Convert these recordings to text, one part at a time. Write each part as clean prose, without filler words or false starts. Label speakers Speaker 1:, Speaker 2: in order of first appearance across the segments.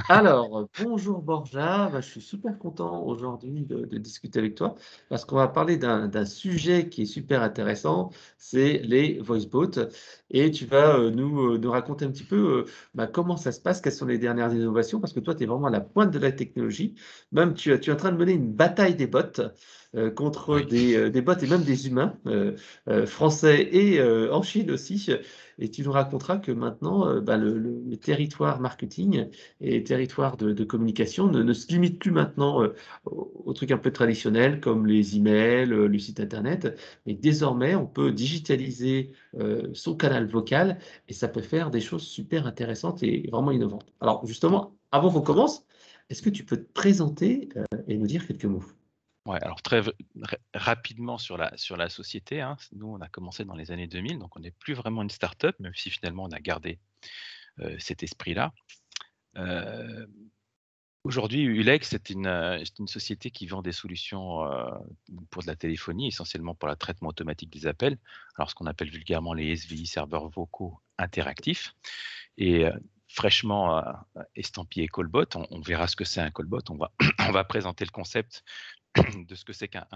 Speaker 1: Alors, bonjour Borja. Je suis super content aujourd'hui de discuter avec toi parce qu'on va parler d'un sujet qui est super intéressant, c'est les voice bots. Et tu vas nous raconter un petit peu comment ça se passe, quelles sont les dernières innovations, parce que toi, tu es vraiment à la pointe de la technologie. Même, tu es en train de mener une bataille des bots contre
Speaker 2: Oui.
Speaker 1: des bots et même des humains français et en Chine aussi. Et tu nous raconteras que maintenant, le territoire marketing et territoires de communication ne se limitent plus maintenant aux trucs un peu traditionnels comme les emails, le site internet, mais désormais on peut digitaliser son canal vocal et ça peut faire des choses super intéressantes et vraiment innovantes. Alors justement, avant qu'on commence, est-ce que tu peux te présenter et nous dire quelques mots?
Speaker 2: Ouais, alors rapidement sur la société, hein. Nous, on a commencé dans les années 2000, donc on n'est plus vraiment une start-up, même si finalement on a gardé, cet esprit-là. Heu, Aujourd'hui, Ulex, c'est une société qui vend des solutions, pour de la téléphonie, essentiellement pour le traitement automatique des appels. Alors ce qu'on appelle vulgairement les SVI, serveurs vocaux interactifs et fraîchement, estampillé callbot. On verra ce que c'est un callbot, on va on va présenter le concept de ce que c'est qu'un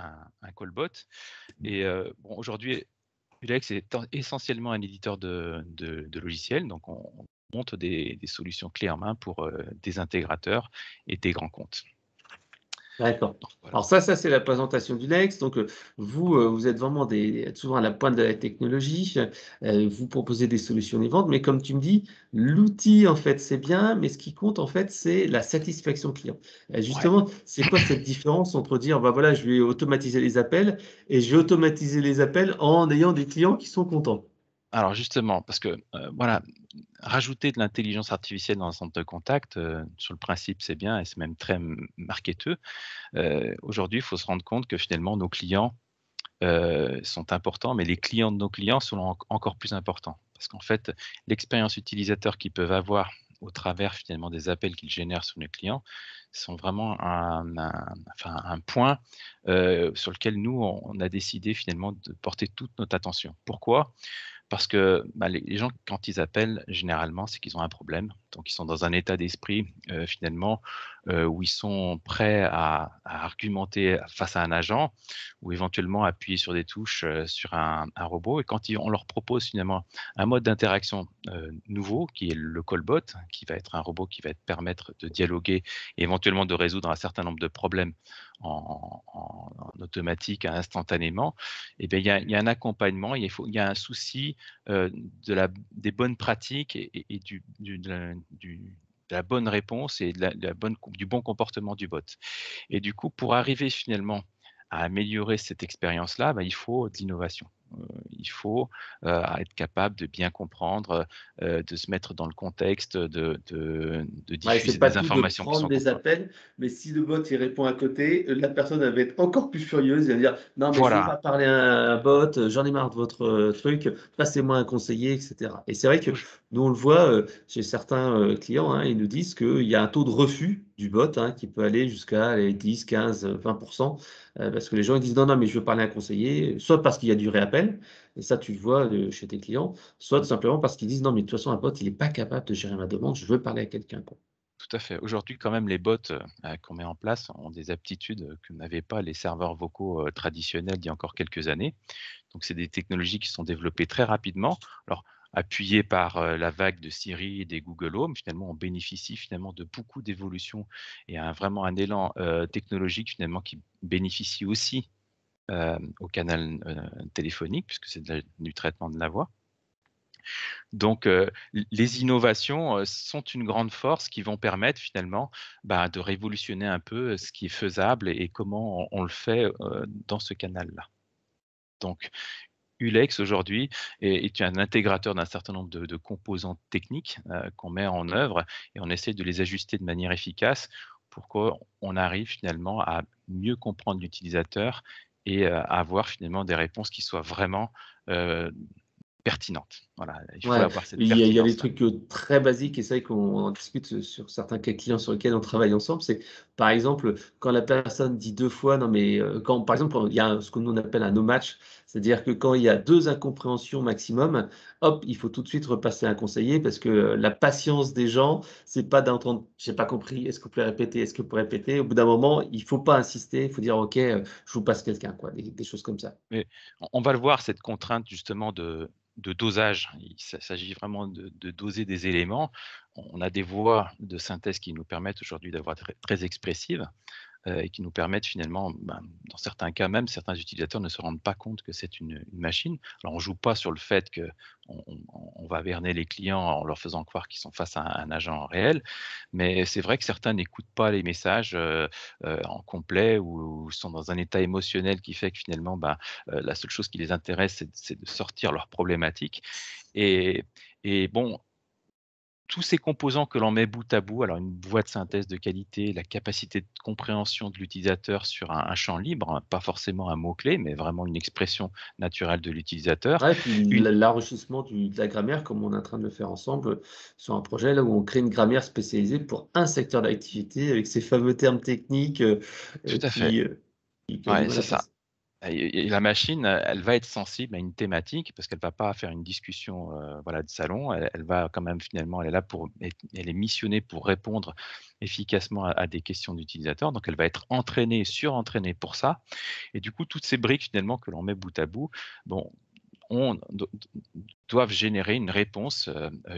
Speaker 2: callbot. Et bon, aujourd'hui, Ulex est essentiellement un éditeur de logiciels, donc on monte des solutions clés en main pour des intégrateurs et des grands comptes.
Speaker 1: D'accord.
Speaker 2: Donc voilà.
Speaker 1: Alors ça c'est la présentation du Next. Donc, vous êtes vraiment souvent à la pointe de la technologie. Vous proposez des solutions innovantes, mais comme tu me dis, l'outil, en fait, c'est bien, mais ce qui compte, en fait, c'est la satisfaction client.
Speaker 2: Ouais.
Speaker 1: Justement, c'est quoi cette différence entre dire: «Bah, voilà, je vais automatiser les appels» et «Je vais automatiser les appels en ayant des clients qui sont contents»?
Speaker 2: Alors justement, parce que, voilà, rajouter de l'intelligence artificielle dans un centre de contact, sur le principe, c'est bien et c'est même très marketeux. Aujourd'hui, il faut se rendre compte que finalement nos clients sont importants, mais les clients de nos clients sont encore plus importants. Parce qu'en fait, l'expérience utilisateur qu'ils peuvent avoir au travers finalement des appels qu'ils génèrent sur nos clients sont vraiment un point sur lequel nous, on a décidé finalement de porter toute notre attention. Pourquoi? Parce que, bah, les gens quand ils appellent généralement, c'est qu'ils ont un problème. Donc ils sont dans un état d'esprit, finalement, où ils sont prêts à argumenter face à un agent ou éventuellement appuyer sur des touches, sur un robot et quand on leur propose finalement un mode d'interaction, nouveau qui est le callbot, qui va être un robot qui va te permettre de dialoguer et éventuellement de résoudre un certain nombre de problèmes en automatique, instantanément. Et bien, il y a un accompagnement, il y a un souci des bonnes pratiques et de la bonne réponse et du bon comportement du bot. Et du coup, pour arriver finalement à améliorer cette expérience-là, bah, il faut de l'innovation. Il faut être capable de bien comprendre, de se mettre dans le contexte, de
Speaker 1: Ouais, c'est
Speaker 2: diffuser
Speaker 1: pas
Speaker 2: des
Speaker 1: tout de
Speaker 2: informations qui
Speaker 1: prendre
Speaker 2: sont
Speaker 1: des
Speaker 2: conformes.
Speaker 1: appels, mais si le bot, il répond à côté, la personne, elle va être encore plus furieuse. Elle va dire: «Non, mais je veux
Speaker 2: Voilà,
Speaker 1: pas parler à un bot, j'en ai marre de votre, truc, passez-moi un conseiller» et cetera. Et c'est vrai que
Speaker 2: touj
Speaker 1: nous, on le voit, chez certains, clients, hein, ils nous disent qu'il y a un taux de refus du bot, hein, qui peut aller jusqu'à, allez, 10-15, 20 parce que les gens, ils disent: «Non, non, mais je veux parler à un conseiller», soit parce qu'il y a du réappel et ça, tu le vois, chez tes clients, soit tout simplement parce qu'ils disent: «Non, mais de toute façon, un bot, il est pas capable de gérer ma demande, je veux parler à quelqu'un, quoi».
Speaker 2: Tout à fait. Aujourd'hui, quand même, les bots, qu'on met en place ont des aptitudes, que n'avaient pas les serveurs vocaux, traditionnels d'il y a encore quelques années. Donc c'est des technologies qui sont développées très rapidement. Alors appuyées par, la vague de Siri et des Google Home, finalement, on bénéficie finalement de beaucoup d'évolutions et vraiment un élan, technologique finalement qui bénéficie aussi, au canal, téléphonique puisque c'est du traitement de la voix. Donc, les innovations, sont une grande force qui vont permettre finalement, bah, de révolutionner un peu, ce qui est faisable et comment on le fait, dans ce canal-là. Donc Ulex aujourd'hui est un intégrateur d'un certain nombre de composantes techniques, qu'on met en œuvre et on essaie de les ajuster de manière efficace pour qu'on arrive finalement à mieux comprendre l'utilisateur et à avoir finalement des réponses qui soient vraiment, heu, pertinentes. Voilà, il faut
Speaker 1: Ouais,
Speaker 2: avoir cette
Speaker 1: il y a des
Speaker 2: pertinence-là.
Speaker 1: trucs, très basiques et c'est vrai qu'on en discute, sur certains cas clients sur lesquels on travaille ensemble. C'est, par exemple, quand la personne dit 2 fois non mais, quand par exemple, quand il y a ce que nous on appelle un no match, C'est-à-dire que quand il y a 2 incompréhensions maximum, hop, il faut tout de suite repasser à un conseiller parce que la patience des gens, c'est pas d'entendre: «J'ai pas compris, est-ce que vous pouvez répéter? Est-ce que vous pouvez répéter?» Au bout d'un moment, il faut pas insister, il faut dire: «OK, je vous passe quelqu'un», quoi, des choses comme ça.
Speaker 2: Mais on va le voir, cette contrainte justement de dosage. Il s'agit vraiment de doser des éléments. On a des voies de synthèse qui nous permettent aujourd'hui d'avoir très expressives. Et qui nous permettent finalement, ben, dans certains cas même, certains utilisateurs ne se rendent pas compte que c'est une machine. Alors on joue pas sur le fait qu'on va berner les clients en leur faisant croire qu'ils sont face à un agent réel, mais c'est vrai que certains n'écoutent pas les messages, en complet ou sont dans un état émotionnel qui fait que finalement, ben, la seule chose qui les intéresse, c'est de sortir leurs problématiques et bon, tous ces composants que l'on met bout à bout, alors une voie de synthèse de qualité, la capacité de compréhension de l'utilisateur sur un champ libre, hein, pas forcément un mot-clé, mais vraiment une expression naturelle de l'utilisateur.
Speaker 1: Ouais, puis
Speaker 2: Une
Speaker 1: l'enrichissement de la grammaire comme on est en train de le faire ensemble, sur un projet là où on crée une grammaire spécialisée pour un secteur d'activité avec ces fameux termes techniques,
Speaker 2: Tout à fait,
Speaker 1: qui ont du
Speaker 2: ouais,
Speaker 1: mal
Speaker 2: c'est
Speaker 1: à
Speaker 2: ça.
Speaker 1: passer.
Speaker 2: Et la machine, elle va être sensible à une thématique parce qu'elle va pas faire une discussion, voilà, de salon. Elle va quand même finalement, elle est là pour elle est missionnée pour répondre efficacement à des questions d'utilisateurs. Donc elle va être entraînée, surentraînée pour ça. Et du coup, toutes ces briques finalement que l'on met bout à bout, bon, on do doivent générer une réponse,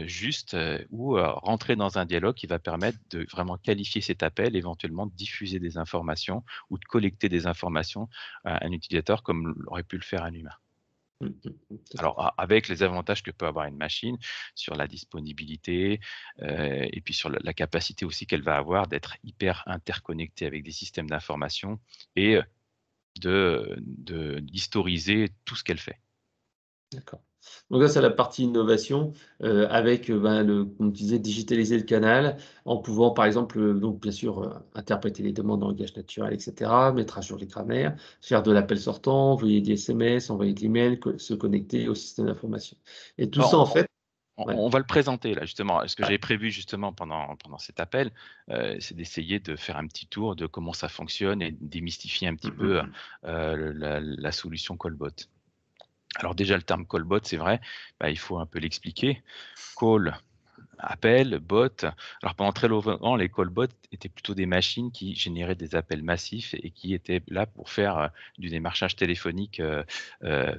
Speaker 2: juste, ou rentrer dans un dialogue qui va permettre de vraiment qualifier cet appel, éventuellement de diffuser des informations ou de collecter des informations à un utilisateur comme aurait pu le faire un humain.
Speaker 1: Mmh, mmh, mmh, tout à
Speaker 2: Alors
Speaker 1: fait.
Speaker 2: avec les avantages que peut avoir une machine sur la disponibilité, et puis sur la capacité aussi qu'elle va avoir d'être hyper interconnectée avec des systèmes d'information et d'historiser tout ce qu'elle fait.
Speaker 1: D'accord. Donc là, c'est la partie innovation, avec, ben, comme tu disais, digitaliser le canal en pouvant, par exemple, donc bien sûr, interpréter les demandes en langage naturel et cetera, mettre à jour les grammaires, faire de l'appel sortant, envoyer des SMS, envoyer de l'email, se connecter au système d'information et tout ça,
Speaker 2: Alors
Speaker 1: en fait ouais,
Speaker 2: on va le présenter là justement. Ce que
Speaker 1: ouais.
Speaker 2: j'ai prévu justement pendant cet appel, c'est d'essayer de faire un petit tour de comment ça fonctionne et démystifier un petit
Speaker 1: Mmh mh,
Speaker 2: peu,
Speaker 1: mmh.
Speaker 2: la solution Callbot. Alors déjà le terme Callbot, c'est vrai, bah, il faut un peu l'expliquer. Call, appel, bot. Alors pendant très longtemps, les callbots étaient plutôt des machines qui généraient des appels massifs et qui étaient là pour faire, du démarchage téléphonique,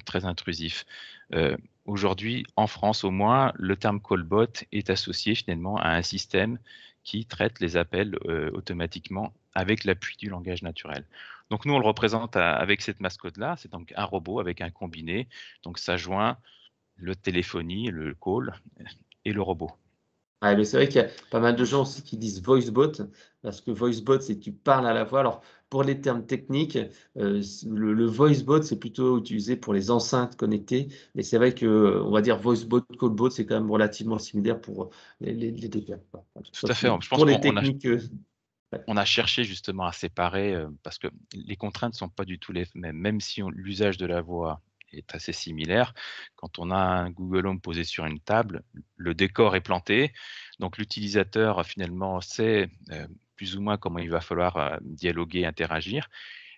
Speaker 2: très intrusif. Heu, Aujourd'hui, en France au moins, le terme callbot est associé finalement à un système qui traite les appels, automatiquement avec l'appui du langage naturel. Donc nous, on le représente avec cette mascotte-là, c'est donc un robot avec un combiné, donc ça joint le téléphonie, le call et le robot.
Speaker 1: Ouais, mais c'est vrai qu'il y a pas mal de gens aussi qui disent voice bot, parce que voice bot, c'est que tu parles à la voix. Alors, pour les termes techniques, le voice bot, c'est plutôt utilisé pour les enceintes connectées, mais c'est vrai que, on va dire voice bot, call bot, c'est quand même relativement similaire pour les 2 cas, quoi. Voilà,
Speaker 2: Tout à
Speaker 1: donc
Speaker 2: fait, je pense
Speaker 1: pour les
Speaker 2: qu'on
Speaker 1: techniques, ouais.
Speaker 2: a cherché justement à séparer, parce que les contraintes ne sont pas du tout les mêmes. Même si l'usage de la voix est assez similaire, quand on a un Google Home posé sur une table, le décor est planté, donc l'utilisateur finalement sait, plus ou moins comment il va falloir, dialoguer, interagir.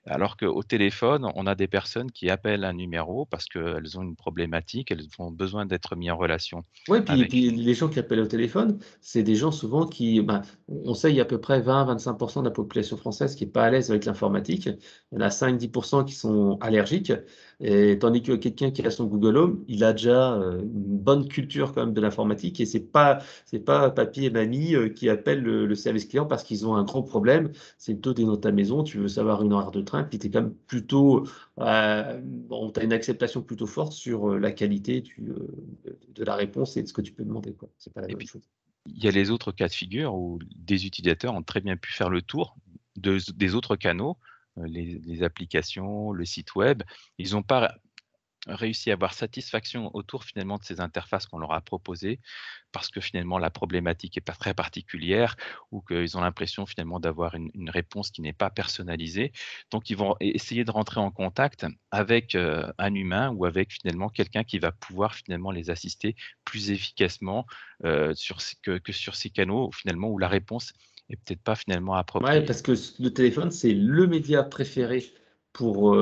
Speaker 2: Alors qu'au téléphone, on a des personnes qui appellent un numéro parce qu'elles ont une problématique, elles ont besoin d'être mis en relation
Speaker 1: Ouais,
Speaker 2: avec
Speaker 1: puis
Speaker 2: une
Speaker 1: les gens qui appellent au téléphone, c'est des gens souvent qui, ben, on sait il y a à peu près 20-25 de la population française qui est pas à l'aise avec l'informatique. Il y en a 5-10 qui sont allergiques et tandis que quelqu'un qui a son Google Home, il a déjà, une bonne culture quand même de l'informatique et c'est pas papy et mamie, qui appellent le service client parce qu'ils ont un gros problème. C'est plutôt: tu es dans ta maison, tu veux savoir une horaire de train, puis tu es quand même plutôt, bon, tu as une acceptation plutôt forte sur, la qualité de la réponse et de ce que tu peux demander, quoi. C'est pas la
Speaker 2: et
Speaker 1: même
Speaker 2: puis
Speaker 1: chose.
Speaker 2: il y a les autres cas de figure où des utilisateurs ont très bien pu faire le tour des autres canaux, les applications, le site web. Ils n'ont pas réussi à avoir satisfaction autour finalement de ces interfaces qu'on leur a proposées, parce que finalement la problématique est pas très particulière ou qu'ils ont l'impression finalement d'avoir une réponse qui n'est pas personnalisée. Donc ils vont essayer de rentrer en contact avec, un humain ou avec finalement quelqu'un qui va pouvoir finalement les assister plus efficacement, sur ces que sur ces canaux finalement où la réponse est peut-être pas finalement
Speaker 1: Ouais,
Speaker 2: appropriée.
Speaker 1: parce que le téléphone, c'est le média préféré pour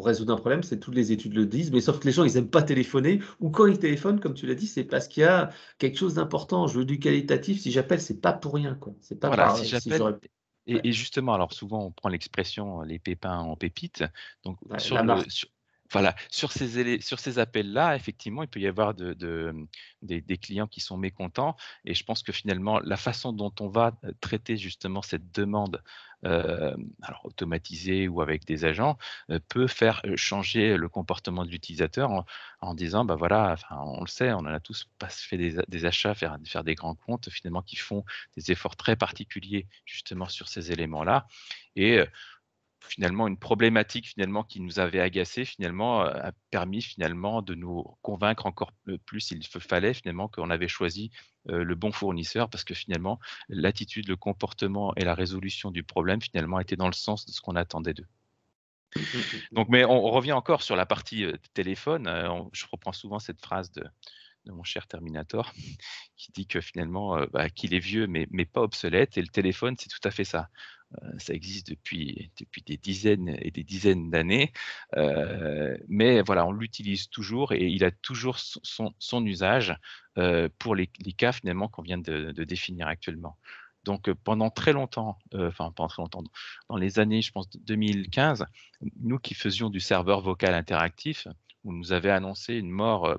Speaker 1: résoudre un problème, c'est toutes les études le disent, mais sauf que les gens, ils aiment pas téléphoner ou quand ils téléphonent, comme tu l'as dit, c'est parce qu'il y a quelque chose d'important. Je veux du qualitatif, si j'appelle, c'est pas pour rien, quoi. C'est pas
Speaker 2: Voilà, si
Speaker 1: si
Speaker 2: j'appelle
Speaker 1: j'aurais ouais,
Speaker 2: et justement, alors souvent on prend l'expression, «les pépins en pépites», donc
Speaker 1: ouais,
Speaker 2: sur
Speaker 1: la
Speaker 2: le
Speaker 1: marque.
Speaker 2: sur voilà, sur ces appels-là, effectivement, il peut y avoir des clients qui sont mécontents et je pense que finalement la façon dont on va, traiter justement cette demande, alors automatisée ou avec des agents, peut faire, changer le comportement de l'utilisateur en disant: «Bah, voilà», enfin on le sait, on en a tous pas fait des achats, faire des grands comptes finalement qui font des efforts très particuliers justement sur ces éléments-là et finalement une problématique finalement qui nous avait agacés finalement, a permis finalement de nous convaincre encore, plus il fallait finalement qu'on avait choisi, le bon fournisseur parce que finalement l'attitude, le comportement et la résolution du problème finalement étaient dans le sens de ce qu'on attendait d'eux.
Speaker 1: Mmh mh, mmh mh.
Speaker 2: Donc mais on revient encore sur la partie, téléphone, on je reprends souvent cette phrase de mon cher Terminator qui dit que finalement, bah, qu'il est vieux mais pas obsolète et le téléphone, c'est tout à fait ça. Ça existe depuis des dizaines et des dizaines d'années, mais voilà, on l'utilise toujours et il a toujours son usage, pour les cas finalement qu'on vient de définir actuellement. Donc, pendant très longtemps, enfin pendant très longtemps, dans les années, je pense 2015, nous qui faisions du serveur vocal interactif, on nous avait annoncé une mort,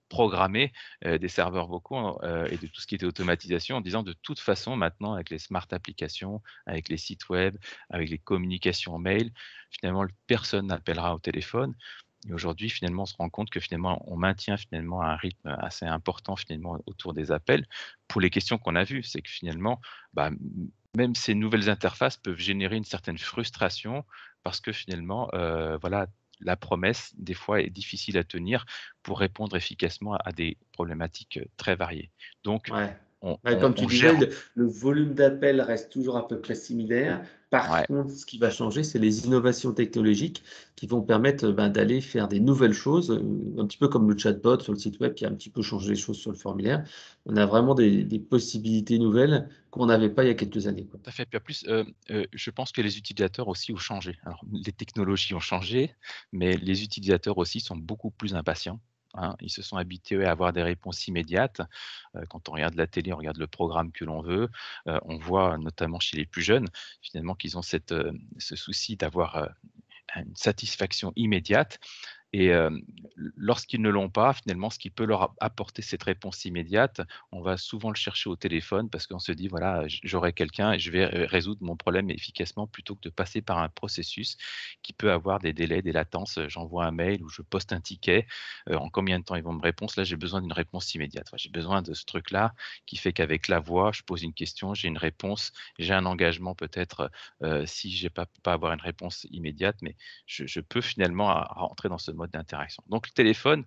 Speaker 2: programmée, des serveurs vocaux, et de tout ce qui était automatisation en disant: «De toute façon maintenant avec les smart applications, avec les sites web, avec les communications mail, finalement personne n'appellera au téléphone» et aujourd'hui finalement on se rend compte que finalement on maintient finalement un rythme assez important finalement autour des appels pour les questions qu'on a vues. C'est que finalement, bah, même ces nouvelles interfaces peuvent générer une certaine frustration parce que finalement, voilà, la promesse des fois est difficile à tenir pour répondre efficacement à des problématiques, très variées. Donc
Speaker 1: Ouais.
Speaker 2: on
Speaker 1: Ouais,
Speaker 2: on
Speaker 1: comme tu
Speaker 2: on
Speaker 1: disais,
Speaker 2: gère
Speaker 1: le volume d'appels reste toujours à peu près similaire. Par
Speaker 2: ouais.
Speaker 1: contre, ce qui va changer, c'est les innovations technologiques qui vont permettre, d'aller faire des nouvelles choses, un petit peu comme le chatbot sur le site web qui a un petit peu changé les choses sur le formulaire. On a vraiment des possibilités nouvelles qu'on n'avait pas il y a quelques années, quoi.
Speaker 2: Tout à fait. Puis en plus, je pense que les utilisateurs aussi ont changé. Alors les technologies ont changé, mais les utilisateurs aussi sont beaucoup plus impatients, hein. Ils se sont habitués à avoir des réponses immédiates. Quand on regarde la télé, on regarde le programme que l'on veut. On voit notamment chez les plus jeunes, finalement, qu'ils ont ce souci d'avoir, une satisfaction immédiate et lorsqu'ils ne l'ont pas, finalement, ce qui peut leur apporter cette réponse immédiate, on va souvent le chercher au téléphone parce qu'on se dit: «Voilà, j'aurai quelqu'un et je vais résoudre mon problème efficacement», plutôt que de passer par un processus qui peut avoir des délais, des latences. J'envoie un mail ou je poste un ticket, en combien de temps ils vont me répondre? Là, j'ai besoin d'une réponse immédiate. Ouais, j'ai besoin de ce truc-là qui fait qu'avec la voix, je pose une question, j'ai une réponse, j'ai un engagement peut-être, si j'ai pas avoir une réponse immédiate, mais je peux finalement rentrer dans ce mode d'interaction. Donc le téléphone,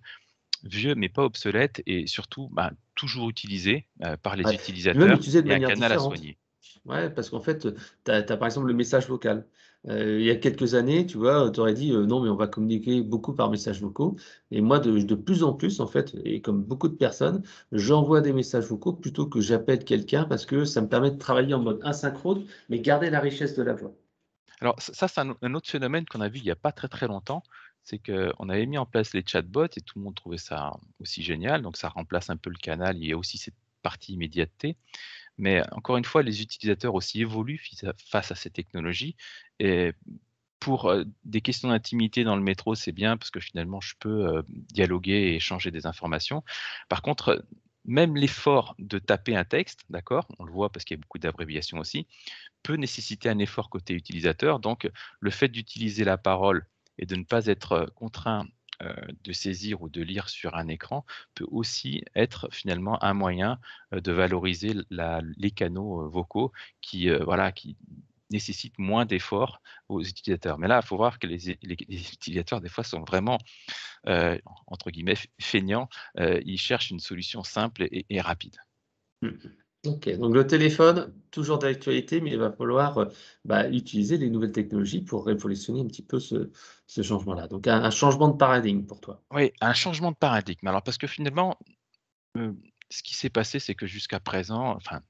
Speaker 2: vieux mais pas obsolète et surtout, bah, toujours utilisé, par les
Speaker 1: Ouais, puis même
Speaker 2: utilisateurs
Speaker 1: utilisé de
Speaker 2: et un
Speaker 1: manière
Speaker 2: canal à
Speaker 1: différente.
Speaker 2: soigner.
Speaker 1: Ouais, parce qu'en fait, tu as par exemple le message vocal. Il y a quelques années, tu vois, tu aurais dit: «Non, mais on va communiquer beaucoup par messages vocaux» et moi de plus en plus, en fait et comme beaucoup de personnes, j'envoie des messages vocaux plutôt que j'appelle quelqu'un parce que ça me permet de travailler en mode asynchrone, mais garder la richesse de la voix.
Speaker 2: Alors ça, c'est un autre phénomène qu'on a vu il y a pas très, très longtemps, c'est qu'on avait mis en place les chatbots et tout le monde trouvait ça aussi génial, donc ça remplace un peu le canal, il y a aussi cette partie immédiateté. Mais encore une fois, les utilisateurs aussi évoluent face à ces technologies et pour, des questions d'intimité dans le métro, c'est bien parce que finalement je peux, dialoguer et échanger des informations. Par contre, même l'effort de taper un texte, d'accord? On le voit parce qu'il y a beaucoup d'abréviations aussi, peut nécessiter un effort côté utilisateur. Donc le fait d'utiliser la parole et de ne pas être, contraint, de saisir ou de lire sur un écran peut aussi être finalement un moyen, de valoriser les canaux, vocaux qui, voilà, qui nécessitent moins d'efforts aux utilisateurs. Mais là, il faut voir que les utilisateurs des fois sont vraiment, entre guillemets «feignants», ils cherchent une solution simple et rapide.
Speaker 1: Mmh mh. OK, donc le téléphone, toujours d'actualité, mais il va falloir, utiliser les nouvelles technologies pour révolutionner un petit peu ce changement-là. Donc un changement de paradigme pour toi?
Speaker 2: Oui, un changement de paradigme. Alors parce que finalement, Heu, ce qui s'est passé, c'est que jusqu'à présent, enfin,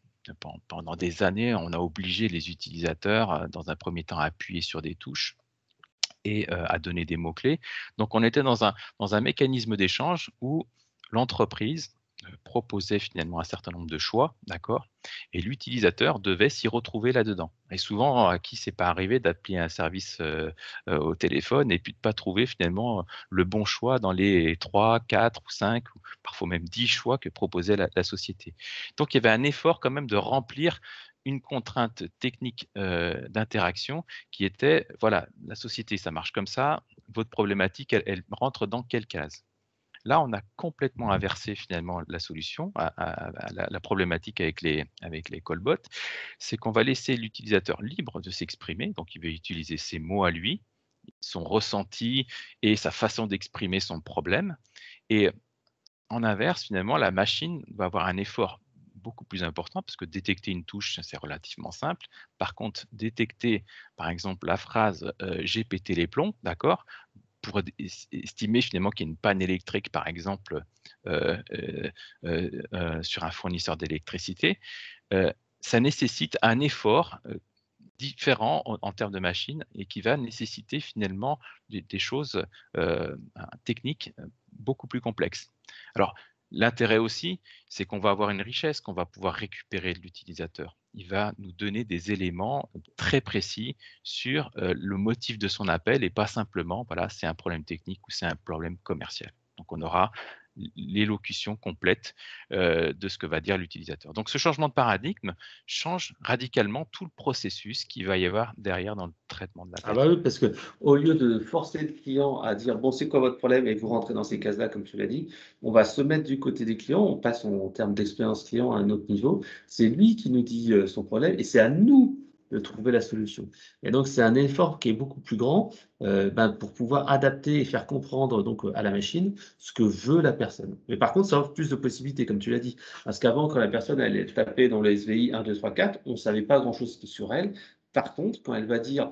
Speaker 2: pendant des années, on a obligé les utilisateurs, dans un premier temps, à appuyer sur des touches et à donner des mots-clés. Donc on était dans un mécanisme d'échange où l'entreprise proposait finalement un certain nombre de choix, d'accord? Et l'utilisateur devait s'y retrouver là-dedans. Et souvent, à qui c'est pas arrivé d'appeler un service, au téléphone et puis de pas trouver finalement, le bon choix dans les 3, 4 ou 5 ou parfois même 10 choix que proposait la société. Donc il y avait un effort quand même de remplir une contrainte technique, d'interaction qui était: «Voilà, la société ça marche comme ça, votre problématique elle rentre dans quelle case?» Là, on a complètement inversé finalement la solution à la problématique avec les callbots. C'est qu'on va laisser l'utilisateur libre de s'exprimer, donc il va utiliser ses mots à lui, son ressenti et sa façon d'exprimer son problème. Et en inverse, finalement, la machine va avoir un effort beaucoup plus important parce que détecter une touche, c'est relativement simple. Par contre, détecter, par exemple, la phrase j'ai pété les plombs, d'accord, pour estimer finalement qu'il y a une panne électrique, par exemple, sur un fournisseur d'électricité, heu, ça nécessite un effort, différent en termes de machine et qui va nécessiter finalement des choses, techniques, beaucoup plus complexes. Alors, l'intérêt aussi, c'est qu'on va avoir une richesse qu'on va pouvoir récupérer de l'utilisateur. Il va nous donner des éléments très précis sur, le motif de son appel et pas simplement, voilà, c'est un problème technique ou c'est un problème commercial. Donc on aura l'élocution complète, de ce que va dire l'utilisateur. Donc ce changement de paradigme change radicalement tout le processus qu'il va y avoir derrière dans le traitement de
Speaker 1: Ah
Speaker 2: l'appel.
Speaker 1: bah oui, parce que au lieu de forcer le client à dire: «Bon, c'est quoi votre problème?» et vous rentrez dans ces cases-là, comme tu l'as dit, on va se mettre du côté des clients, on passe en termes d'expérience client à un autre niveau. C'est lui qui nous dit, son problème et c'est à nous de trouver la solution et donc c'est un effort qui est beaucoup plus grand, pour pouvoir adapter et faire comprendre donc, à la machine ce que veut la personne. Mais par contre, ça offre plus de possibilités, comme tu l'as dit. Parce qu'avant, quand la personne elle tapait dans le SVI 1 2 3 4, on ne savait pas grand-chose sur elle. Par contre, quand elle va dire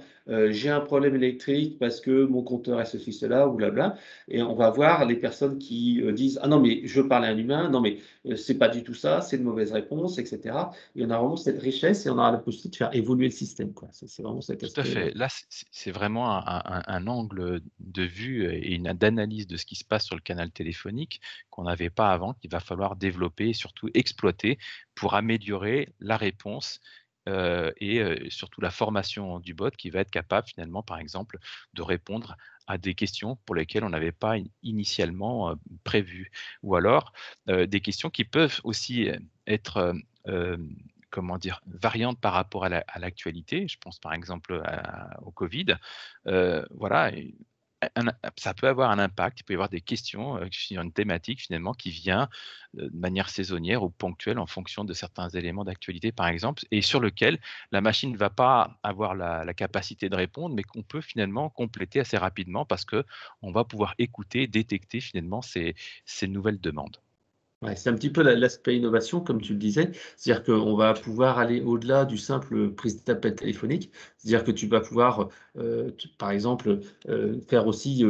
Speaker 1: j'ai un problème électrique parce que mon compteur est ceci, cela ou blabla et on va voir les personnes qui, disent: «Ah non, mais je veux parler à un humain, non mais, c'est pas du tout ça, c'est une mauvaise réponse» et cetera et on a vraiment cette richesse et on aura la possibilité de faire évoluer le système, quoi. C'est vraiment cet
Speaker 2: Tout à
Speaker 1: aspect,
Speaker 2: fait. Là, c'est vraiment un angle de vue et une d'analyse de ce qui se passe sur le canal téléphonique qu'on n'avait pas avant, qu'il va falloir développer et surtout exploiter pour améliorer la réponse, et surtout la formation du bot qui va être capable finalement, par exemple, de répondre à des questions pour lesquelles on n'avait pas initialement, prévu. Ou alors, des questions qui peuvent aussi être, comment dire? Variantes par rapport à l'actualité. Je pense par exemple au Covid. Voilà et ça peut avoir un impact. Il peut y avoir des questions, sur une thématique finalement qui vient, de manière saisonnière ou ponctuelle en fonction de certains éléments d'actualité par exemple et sur lequel la machine ne va pas avoir la capacité de répondre, mais qu'on peut finalement compléter assez rapidement parce que on va pouvoir écouter, détecter finalement ces nouvelles demandes.
Speaker 1: ouais, c'est un petit peu l'aspect innovation comme tu le disais. C'est-à-dire qu'on va pouvoir aller au-delà du simple prise d'appel téléphonique. C'est-à-dire que tu vas pouvoir, par exemple, faire aussi,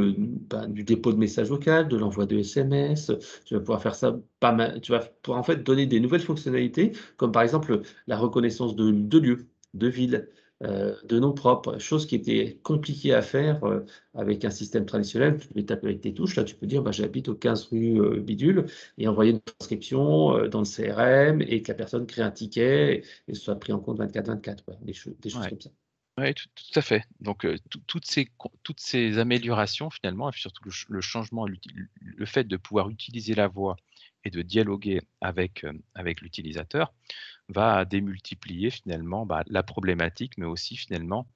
Speaker 1: du dépôt de messages vocaux, de l'envoi de SMS. Tu vas pouvoir faire ça pas mal tu vas pouvoir en fait donner des nouvelles fonctionnalités comme par exemple, la reconnaissance de lieux, de villes, de noms propres, chose qui était compliquée à faire, avec un système traditionnel. Tu devais taper avec tes touches. Là, tu peux dire: «Bah, j'habite au 15 rue, bidule» et envoyer une transcription, dans le CRM et que la personne crée un ticket et ce soit pris en compte 24/24 quoi, des choses
Speaker 2: Ouais.
Speaker 1: comme ça.
Speaker 2: Ouais, tout à fait. Donc, toutes ces améliorations finalement et puis surtout le changement, le fait de pouvoir utiliser la voix et de dialoguer avec l'utilisateur va démultiplier finalement, la problématique, mais aussi finalement,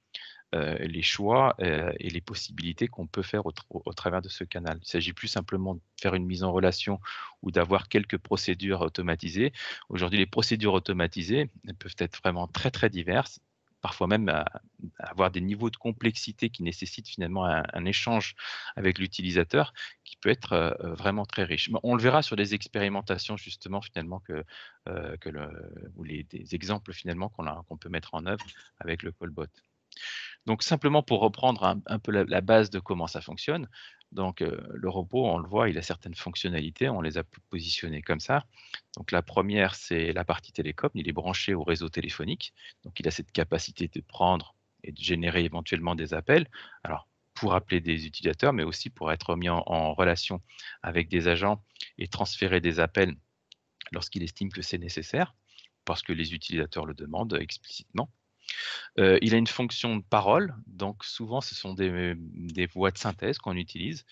Speaker 2: les choix, et les possibilités qu'on peut faire au travers de ce canal. Il s'agit plus simplement de faire une mise en relation ou d'avoir quelques procédures automatisées. Aujourd'hui, les procédures automatisées, elles peuvent être vraiment très, très diverses, parfois même avoir des niveaux de complexité qui nécessitent finalement un échange avec l'utilisateur qui peut être, vraiment très riche. Mais on le verra sur les expérimentations justement finalement que le ou les des exemples finalement qu'on peut mettre en œuvre avec le callbot. Donc simplement pour reprendre un peu la base de comment ça fonctionne. Donc, le robot, on le voit, il a certaines fonctionnalités, on les a positionnées comme ça. Donc la première, c'est la partie télécom, il est branché au réseau téléphonique, donc il a cette capacité de prendre et de générer éventuellement des appels. Alors pour appeler des utilisateurs, mais aussi pour être mis en relation avec des agents et transférer des appels lorsqu'il estime que c'est nécessaire, parce que les utilisateurs le demandent explicitement. Il a une fonction de parole, donc souvent ce sont des voix de synthèse qu'on utilise.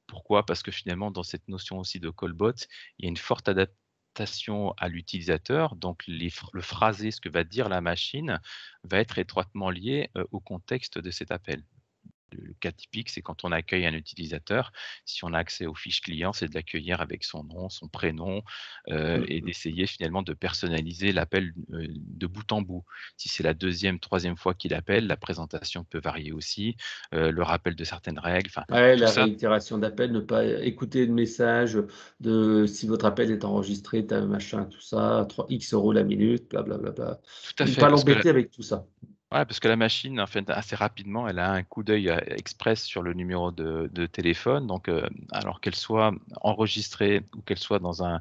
Speaker 2: Pourquoi? Parce que finalement dans cette notion aussi de callbot, il y a une forte adaptation à l'utilisateur, donc le phrasé, ce que va dire la machine, va être étroitement lié, au contexte de cet appel. Le cas typique, c'est quand on accueille un utilisateur, si on a accès aux fiches clients, c'est de l'accueillir avec son nom, son prénom, et
Speaker 1: Mmh.
Speaker 2: d'essayer finalement de personnaliser l'appel, de bout en bout. Si c'est la deuxième, troisième fois qu'il appelle, la présentation peut varier aussi, le rappel de certaines règles, enfin
Speaker 1: Ouais,
Speaker 2: tout
Speaker 1: la
Speaker 2: ça.
Speaker 1: réitération d'appel, ne pas écouter le message de si votre appel est enregistré, machin, tout ça, 3 X € la minute, blablabla.
Speaker 2: Tout à
Speaker 1: Ne
Speaker 2: fait,
Speaker 1: pas
Speaker 2: parce que
Speaker 1: l'embêter avec tout ça.
Speaker 2: ouais, parce que la machine, en fait, assez rapidement, elle a un coup d'œil, express sur le numéro de téléphone. Donc, alors qu'elle soit enregistrée ou qu'elle soit dans un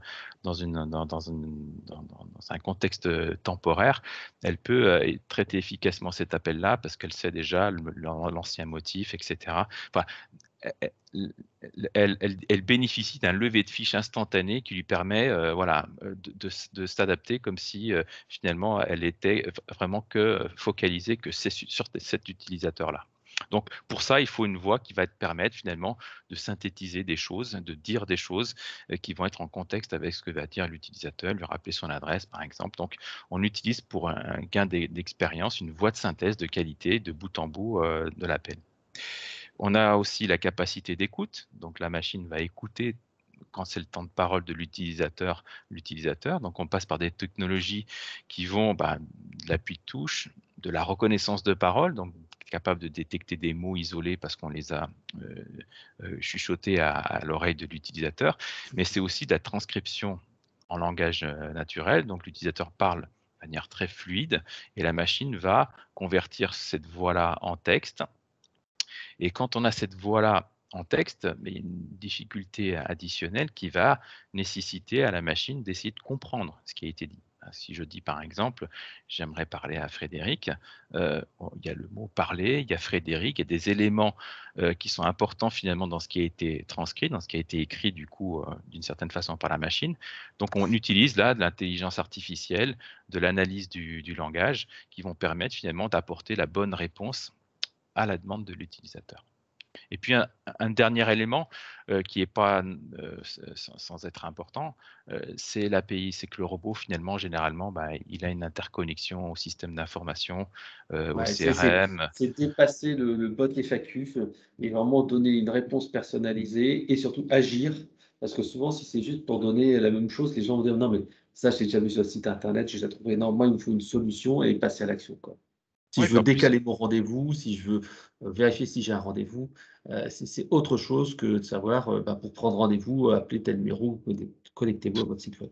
Speaker 2: contexte, temporaire, elle peut, traiter efficacement cet appel-là parce qu'elle sait déjà l'ancien motif et cetera. Enfin, elle bénéficie d'un levé de fiches instantané qui lui permet, voilà, de s'adapter comme si, finalement, elle était vraiment que focalisée que c'est sur cet utilisateur-là. Donc pour ça, il faut une voix qui va te permettre finalement de synthétiser des choses, de dire des choses, qui vont être en contexte avec ce que va dire l'utilisateur, lui rappeler son adresse par exemple. Donc on utilise pour un gain d'expérience une voix de synthèse de qualité de bout en bout, de l'appel. On a aussi la capacité d'écoute, donc la machine va écouter quand c'est le temps de parole de l'utilisateur. Donc on passe par des technologies qui vont, de l'appui de touche, de la reconnaissance de parole, donc capable de détecter des mots isolés parce qu'on les a chuchotés à l'oreille de l'utilisateur, mais c'est aussi de la transcription en langage naturel, donc l'utilisateur parle de manière très fluide et la machine va convertir cette voix-là en texte et quand on a cette voix-là en texte, mais il y a une difficulté additionnelle qui va nécessiter à la machine d'essayer de comprendre ce qui a été dit. Si je dis par exemple, j'aimerais parler à Frédéric, il y a le mot parler, il y a Frédéric, il y a des éléments qui sont importants finalement dans ce qui a été transcrit, dans ce qui a été écrit du coup d'une certaine façon par la machine. Donc on utilise là de l'intelligence artificielle, de l'analyse du langage qui vont permettre finalement d'apporter la bonne réponse à la demande de l'utilisateur. Et puis un dernier élément, qui est pas, sans être important, c'est l'API. C'est que le robot finalement généralement, il a une interconnexion au système d'information, au
Speaker 1: Ouais,
Speaker 2: CRM.
Speaker 1: c'est dépasser le bot FAQ, et vraiment donner une réponse personnalisée et surtout agir. Parce que souvent, si c'est juste pour donner la même chose, les gens vont dire: «Non, mais ça, j'ai déjà vu sur le site internet, j'ai déjà trouvé». Non, moi, il me faut une solution et passer à l'action, quoi. Si
Speaker 2: Oui,
Speaker 1: je
Speaker 2: puis
Speaker 1: veux
Speaker 2: en plus
Speaker 1: décaler mon rendez-vous, si je veux, vérifier si j'ai un rendez-vous, c'est autre chose que de savoir, pour prendre rendez-vous, appelez tel numéro, connectez-vous à votre site web.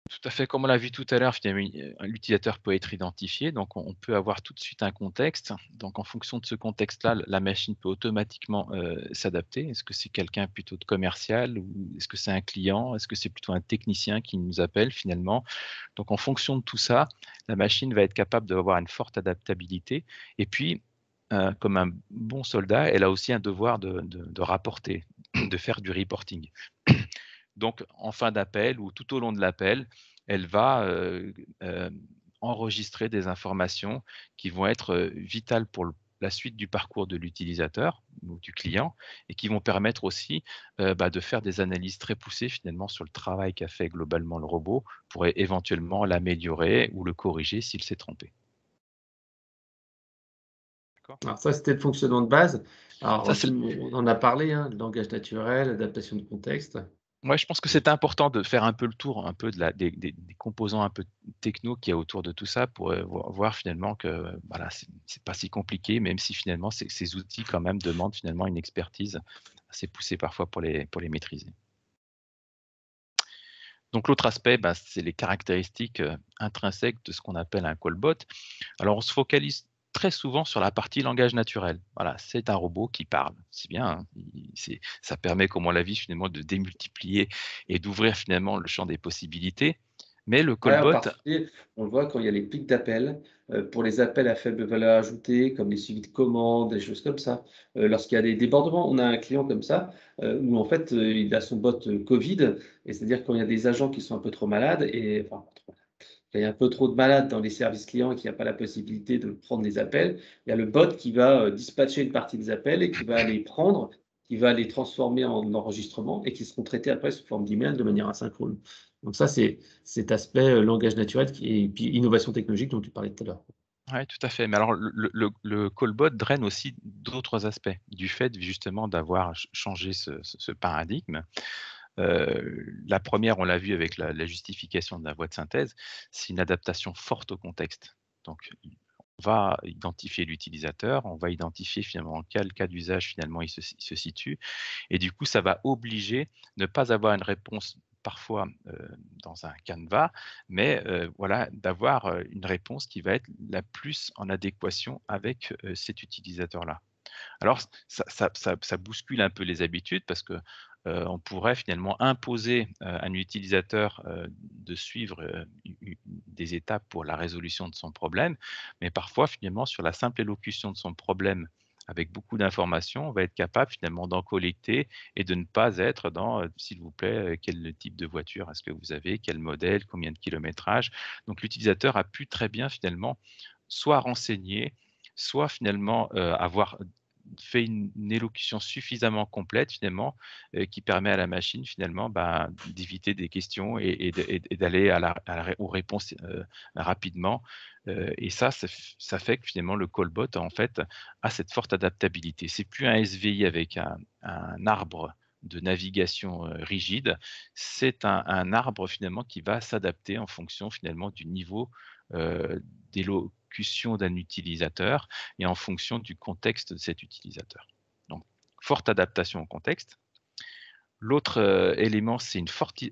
Speaker 2: tout à fait, comme on l'a vu tout à l'heure, finalement, l'utilisateur peut être identifié, donc on peut avoir tout de suite un contexte. Donc en fonction de ce contexte-là, la machine peut automatiquement s'adapter. Est-ce que c'est quelqu'un plutôt de commercial ou est-ce que c'est un client? Est-ce que c'est plutôt un technicien qui nous appelle finalement? Donc en fonction de tout ça, la machine va être capable d'avoir une forte adaptabilité. Et puis, comme un bon soldat, elle a aussi un devoir de rapporter, de faire du reporting. Donc, en fin d'appel ou tout au long de l'appel, elle va enregistrer des informations qui vont être vitales pour la suite du parcours de l'utilisateur ou du client et qui vont permettre aussi de faire des analyses très poussées finalement sur le travail qu'a fait globalement le robot pour éventuellement l'améliorer ou le corriger s'il s'est trompé. D'accord.
Speaker 1: Alors ça, c'était le fonctionnement de base.
Speaker 2: Ça,
Speaker 1: Alors
Speaker 2: c'est
Speaker 1: tu on en a parlé, hein, le langage naturel, adaptation de contexte.
Speaker 2: Ouais, je pense que c'est important de faire un peu le tour, un peu de la des composants un peu techno qu'il y a autour de tout ça pour, voir finalement que, voilà, c'est pas si compliqué, même si finalement ces outils quand même demandent finalement une expertise assez poussée parfois pour les maîtriser. Donc l'autre aspect, c'est les caractéristiques, intrinsèques de ce qu'on appelle un callbot. Alors on se focalise très souvent sur la partie langage naturel. Voilà, c'est un robot qui parle. C'est bien, hein, ça permet, comme on l'a vu finalement, de démultiplier et d'ouvrir finalement le champ des possibilités. Mais le
Speaker 1: Ouais, en
Speaker 2: callbot,
Speaker 1: particulier, on le voit quand il y a les pics d'appels, pour les appels à faible valeur ajoutée, comme les suivis de commandes, des choses comme ça. Lorsqu'il y a des débordements, on a un client comme ça, où en fait, il a son bot, Covid, et c'est-à-dire quand il y a des agents qui sont un peu trop malades et enfin, pas trop malades, quand il y a un peu trop de malades dans les services clients et qu'il y a pas la possibilité de prendre les appels, il y a le bot qui va, dispatcher une partie des appels et qui va les prendre, qui va les transformer en enregistrements et qui seront traités après sous forme d'email de manière asynchrone. Donc ça, c'est cet aspect, langage naturel et puis innovation technologique dont tu parlais tout à l'heure.
Speaker 2: ouais, tout à fait. Mais alors le callbot draine aussi d'autres aspects, du fait justement d'avoir changé ce paradigme. La première, on l'a vu avec la justification de la voix de synthèse, c'est une adaptation forte au contexte. Donc, on va identifier l'utilisateur, on va identifier finalement quel cas d'usage finalement il se situe, et du coup, ça va obliger ne pas avoir une réponse parfois dans un canevas, mais voilà, d'avoir une réponse qui va être la plus en adéquation avec cet utilisateur-là. Alors ça bouscule un peu les habitudes parce que, on pourrait finalement imposer, à un utilisateur, de suivre, u des étapes pour la résolution de son problème. Mais parfois finalement sur la simple élocution de son problème avec beaucoup d'informations, on va être capable finalement d'en collecter et de ne pas être dans, «S'il vous plaît, quel type de voiture est-ce que vous avez? Quel modèle? Combien de kilométrage?» Donc l'utilisateur a pu très bien finalement soit renseigner, soit finalement, avoir fait une élocution suffisamment complète finalement, qui permet à la machine finalement, bah, d'éviter des questions et d'aller aux réponses, rapidement, et ça fait que finalement le callbot en fait a cette forte adaptabilité. C'est plus un SVI avec un arbre de navigation, rigide, c'est un arbre finalement qui va s'adapter en fonction finalement du niveau, d'élocution d'un utilisateur et en fonction du contexte de cet utilisateur. Donc, forte adaptation au contexte. L'autre, élément, c'est une forte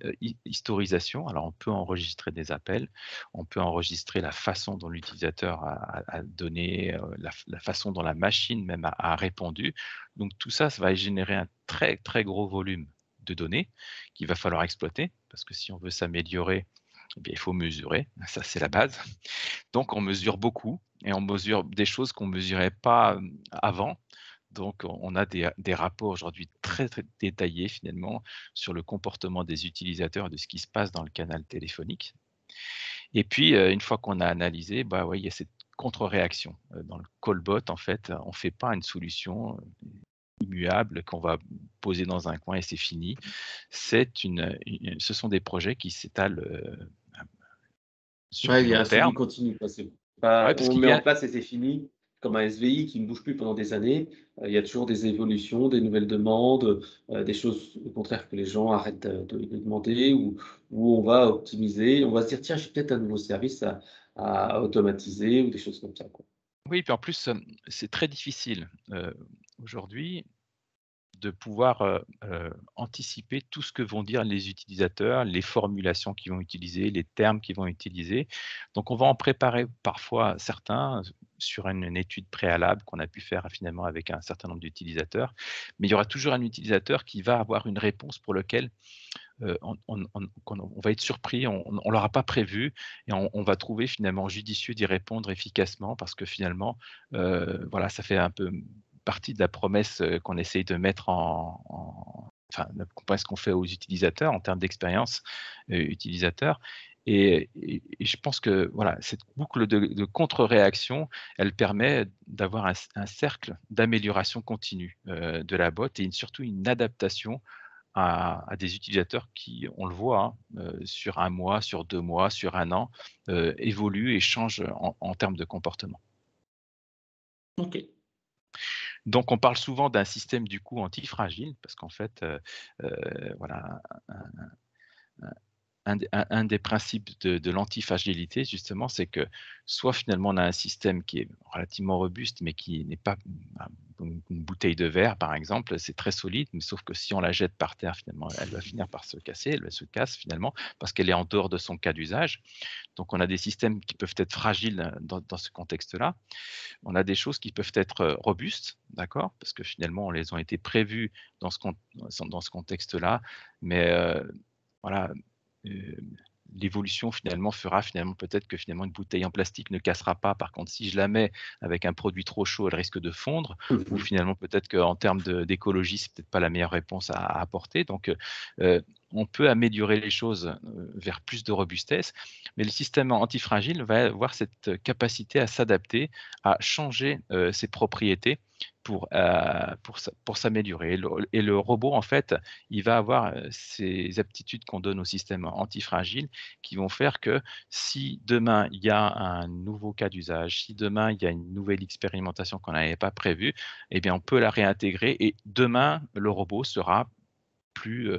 Speaker 2: historisation. Alors, on peut enregistrer des appels, on peut enregistrer la façon dont l'utilisateur a donné, la façon dont la machine même a répondu. Donc tout ça, ça va générer un très, très gros volume de données qu'il va falloir exploiter parce que si on veut s'améliorer, eh bien, il faut mesurer, ça c'est la base. Donc on mesure beaucoup et on mesure des choses qu'on ne mesurait pas, avant. Donc on a des rapports aujourd'hui très, très détaillés finalement sur le comportement des utilisateurs, de ce qui se passe dans le canal téléphonique. Et puis, une fois qu'on a analysé, bah, ouais, il y a cette contre-réaction. Dans le callbot, en fait, on ne fait pas une solution, immuable qu'on va poser dans un coin et c'est fini. Ce sont des projets qui s'étalent, sur
Speaker 1: Ouais,
Speaker 2: du
Speaker 1: il y a
Speaker 2: long
Speaker 1: un suivi
Speaker 2: terme.
Speaker 1: continu, quoi. C'est
Speaker 2: Ouais,
Speaker 1: pas
Speaker 2: parce
Speaker 1: on le
Speaker 2: qu'il
Speaker 1: met
Speaker 2: y
Speaker 1: en
Speaker 2: a
Speaker 1: place et c'est fini, comme un SVI qui ne bouge plus pendant des années. Il y a toujours des évolutions, des nouvelles demandes, des choses au contraire que les gens arrêtent de demander ou on va optimiser. On va se dire: «Tiens, j'ai peut-être un nouveau service à automatiser» ou des choses comme ça, quoi.
Speaker 2: oui, puis en plus, c'est très difficile, aujourd'hui de pouvoir, anticiper tout ce que vont dire les utilisateurs, les formulations qu'ils vont utiliser, les termes qu'ils vont utiliser. Donc on va en préparer parfois certains sur une étude préalable qu'on a pu faire finalement avec un certain nombre d'utilisateurs. Mais il y aura toujours un utilisateur qui va avoir une réponse pour lequel, on va être surpris, on l'aura pas prévu et on va trouver finalement judicieux d'y répondre efficacement parce que finalement, voilà, ça fait un peu partie de la promesse, qu'on essaye de mettre enfin, la promesse qu'on fait aux utilisateurs en termes d'expérience, utilisateur et je pense que voilà, cette boucle de contre-réaction, elle permet d'avoir un cercle d'amélioration continue, de la boîte et surtout une adaptation à des utilisateurs qui, on le voit, hein, sur 1 mois, sur 2 mois, sur 1 an, évoluent et changent en termes de comportement.
Speaker 1: OK.
Speaker 2: Donc on parle souvent d'un système du coup antifragile parce qu'en fait, voilà, un des principes de l'antifragilité justement, c'est que soit finalement on a un système qui est relativement robuste, mais qui n'est pas une bouteille de verre par exemple, c'est très solide, mais sauf que si on la jette par terre finalement, elle va finir par se casser, elle se casse finalement parce qu'elle est en dehors de son cas d'usage. Donc on a des systèmes qui peuvent être fragiles dans ce contexte-là. On a des choses qui peuvent être, robustes, d'accord? Parce que finalement, elles ont été prévues dans ce contexte-là, mais voilà, heu l'évolution finalement fera finalement peut-être que finalement une bouteille en plastique ne cassera pas. Par contre, si je la mets avec un produit trop chaud, elle risque de fondre ou
Speaker 1: Mhm.
Speaker 2: finalement peut-être qu'en termes d'écologie, c'est peut-être pas la meilleure réponse à apporter. Donc, on peut améliorer les choses vers plus de robustesse, mais le système antifragile va avoir cette capacité à s'adapter, à changer ses propriétés pour s'améliorer. Et le robot, en fait, il va avoir ces aptitudes qu'on donne au système antifragile qui vont faire que si demain il y a un nouveau cas d'usage, si demain il y a une nouvelle expérimentation qu'on n'avait pas prévue, eh bien on peut la réintégrer et demain le robot sera plus,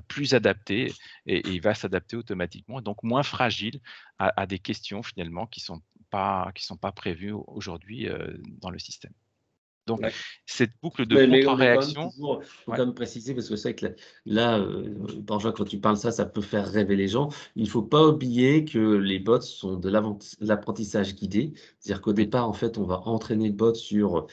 Speaker 2: plus adapté et il va s'adapter automatiquement, donc moins fragile à des questions finalement qui sont pas prévues aujourd'hui dans le système. Donc
Speaker 1: Ouais.
Speaker 2: cette boucle de
Speaker 1: Mais on est quand même
Speaker 2: contre-réaction.
Speaker 1: toujours, faut
Speaker 2: Ouais.
Speaker 1: quand même préciser, parce que c'est vrai que là, Benjamin, quand tu parles ça peut faire rêver les gens. Il faut pas oublier que les bots sont de l'apprentissage guidé. C'est-à-dire qu'au
Speaker 2: Oui.
Speaker 1: départ, en fait, on va entraîner le bot sur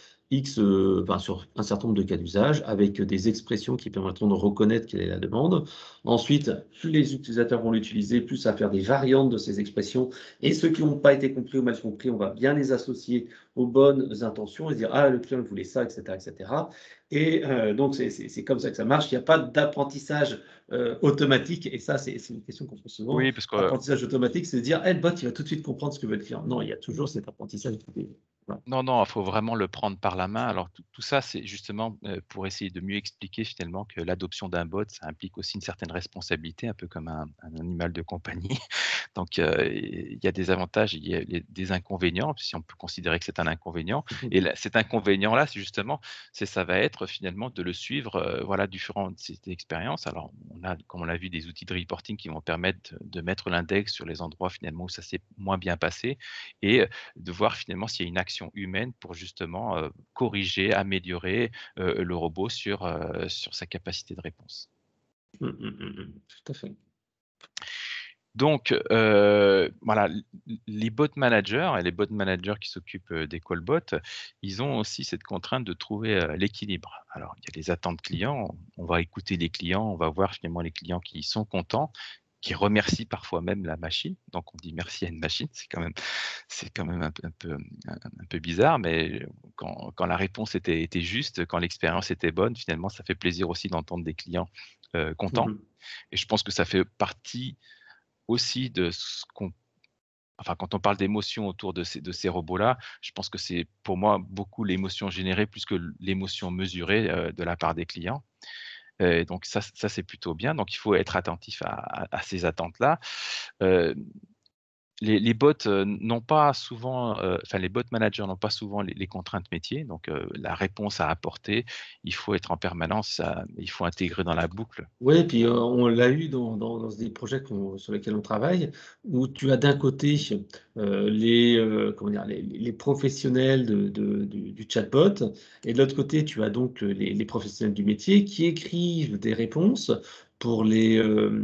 Speaker 1: sur un certain nombre de cas d'usage, avec des expressions qui permettront de reconnaître quelle est la demande. Ensuite, plus les utilisateurs vont l'utiliser, plus ça va faire des variantes de ces expressions. Et ceux qui n'ont pas été compris ou mal compris, on va bien les associer aux bonnes intentions et se dire, ah, le client il voulait ça, etc., etc. Et donc, c'est comme ça que ça marche. Il n'y a pas d'apprentissage automatique. Et ça, c'est une question qu'on pose souvent.
Speaker 2: Oui, parce que
Speaker 1: Apprentissage automatique, c'est de dire, eh, le bot, il va tout de suite comprendre ce que veut le client. Non, il y a toujours cet apprentissage. Voilà.
Speaker 2: non, non, il faut vraiment le prendre par la main. Alors tout ça, c'est justement, pour essayer de mieux expliquer finalement que l'adoption d'un bot, ça implique aussi une certaine responsabilité, un peu comme un animal de compagnie. Donc, il y a des avantages, il y a des inconvénients, si on peut considérer que c'est un inconvénient. Et là, cet inconvénient-là, ça va être finalement de le suivre, voilà, durant cette expérience. Alors, on a, comme on l'a vu, des outils de reporting qui vont permettre de mettre l'index sur les endroits finalement où ça s'est moins bien passé et de voir finalement s'il y a une action humaine pour justement corriger, améliorer le robot sur sa capacité de réponse.
Speaker 1: Tout à fait.
Speaker 2: Donc, voilà, les bot managers et les bot managers qui s'occupent des callbots, ils ont aussi cette contrainte de trouver l'équilibre. Alors, il y a les attentes clients, on va écouter les clients, on va voir finalement les clients qui sont contents, qui remercient parfois même la machine. Donc, on dit merci à une machine, c'est quand même un peu bizarre, mais quand la réponse était juste, quand l'expérience était bonne, finalement, ça fait plaisir aussi d'entendre des clients contents. Et je pense que ça fait partie aussi de ce qu'on enfin, quand on parle d'émotion autour de ces robots-là, je pense que c'est pour moi beaucoup l'émotion générée plus que l'émotion mesurée, de la part des clients. Donc ça c'est plutôt bien. Donc il faut être attentif à ces attentes-là. Heu les bots, n'ont pas souvent, enfin les bot managers n'ont pas souvent les contraintes métiers, donc la réponse à apporter, il faut être en permanence, il faut intégrer dans la boucle.
Speaker 1: Oui, puis on l'a eu dans des projets sur lesquels on travaille, où tu as d'un côté comment dire, les professionnels du chatbot, et de l'autre côté, tu as donc les professionnels du métier qui écrivent des réponses pour le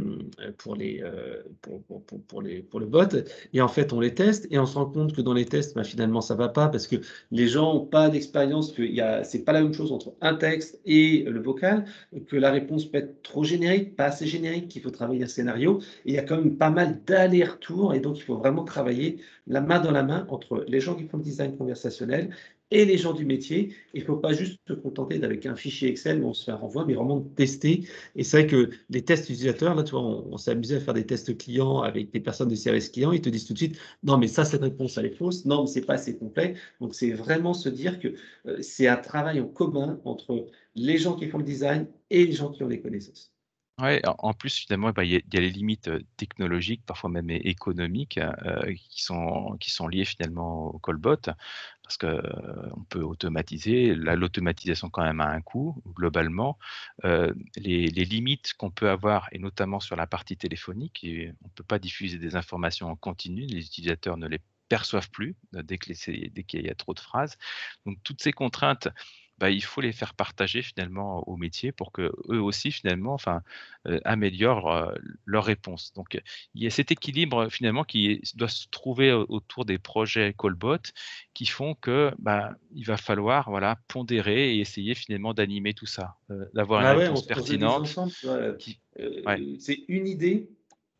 Speaker 1: bot. Et en fait, on les teste et on se rend compte que dans les tests, bah, finalement, ça ne va pas parce que les gens n'ont pas d'expérience, que c'est pas la même chose entre un texte et le vocal, que la réponse peut être trop générique, pas assez générique, qu'il faut travailler un scénario. Et il y a quand même pas mal d'allers-retours, et donc il faut vraiment travailler la main dans la main entre les gens qui font le design conversationnel et les gens du métier. Il ne faut pas juste se contenter d'avec un fichier Excel où on se fait un renvoi, mais vraiment de tester. Et c'est vrai que les tests utilisateurs, là, tu vois, on s'est amusé à faire des tests clients avec des personnes du service client. Ils te disent tout de suite, non, mais ça, cette réponse, elle est fausse. Non, mais c'est pas assez complet. Donc, c'est vraiment se dire que c'est un travail en commun entre les gens qui font le design et les gens qui ont les connaissances.
Speaker 2: Ouais, en plus, finalement, bah, il y a les limites, technologiques, parfois même économiques, qui sont liées finalement au callbot. Parce que, on peut automatiser. L'automatisation quand même a un coût, globalement. Les limites qu'on peut avoir et notamment sur la partie téléphonique et on ne peut pas diffuser des informations en continu. Les utilisateurs ne les perçoivent plus, dès qu'il y a trop de phrases. Donc toutes ces contraintes, bah, il faut les faire partager finalement au métier pour qu'eux aussi finalement, enfin, améliorent, leurs réponses. Donc, il y a cet équilibre finalement qui doit se trouver autour des projets callbot qui font que, bah, il va falloir, voilà, pondérer et essayer finalement d'animer tout ça, d'avoir une
Speaker 1: Ah ouais,
Speaker 2: réponse
Speaker 1: on se dit
Speaker 2: pertinente
Speaker 1: ensemble, tu vois,
Speaker 2: qui ouais,
Speaker 1: c'est une idée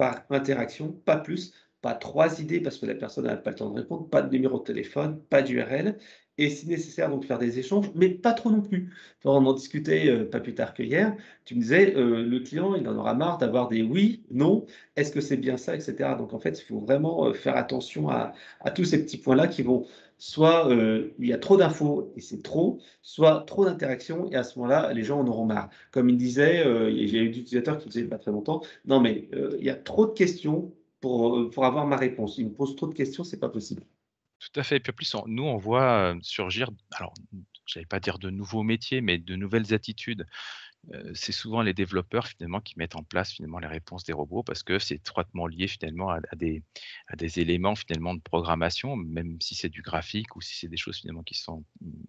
Speaker 1: par interaction, pas plus, pas 3 idées parce que la personne n'a pas le temps de répondre, pas de numéro de téléphone, pas d'URL et si nécessaire donc faire des échanges, mais pas trop non plus. On en discutait, pas plus tard qu'hier, tu me disais, le client il en aura marre d'avoir des oui, non, est-ce que c'est bien ça et cetera. Donc en fait, il faut vraiment, faire attention à tous ces petits points-là qui vont soit, il y a trop d'infos et c'est trop, soit trop d'interactions et à ce moment-là, les gens en auront marre. Comme il disait, j'ai eu d'utilisateurs qui disaient il y a pas très longtemps: «Non mais, il y a trop de questions pour avoir ma réponse. Il me pose trop de questions, c'est pas possible».
Speaker 2: Tout à fait et puis en plus on voit, surgir alors, j'allais pas dire de nouveaux métiers, mais de nouvelles attitudes. C'est souvent les développeurs finalement qui mettent en place finalement les réponses des robots parce que c'est étroitement lié finalement à des éléments finalement de programmation, même si c'est du graphique ou si c'est des choses finalement qui sont,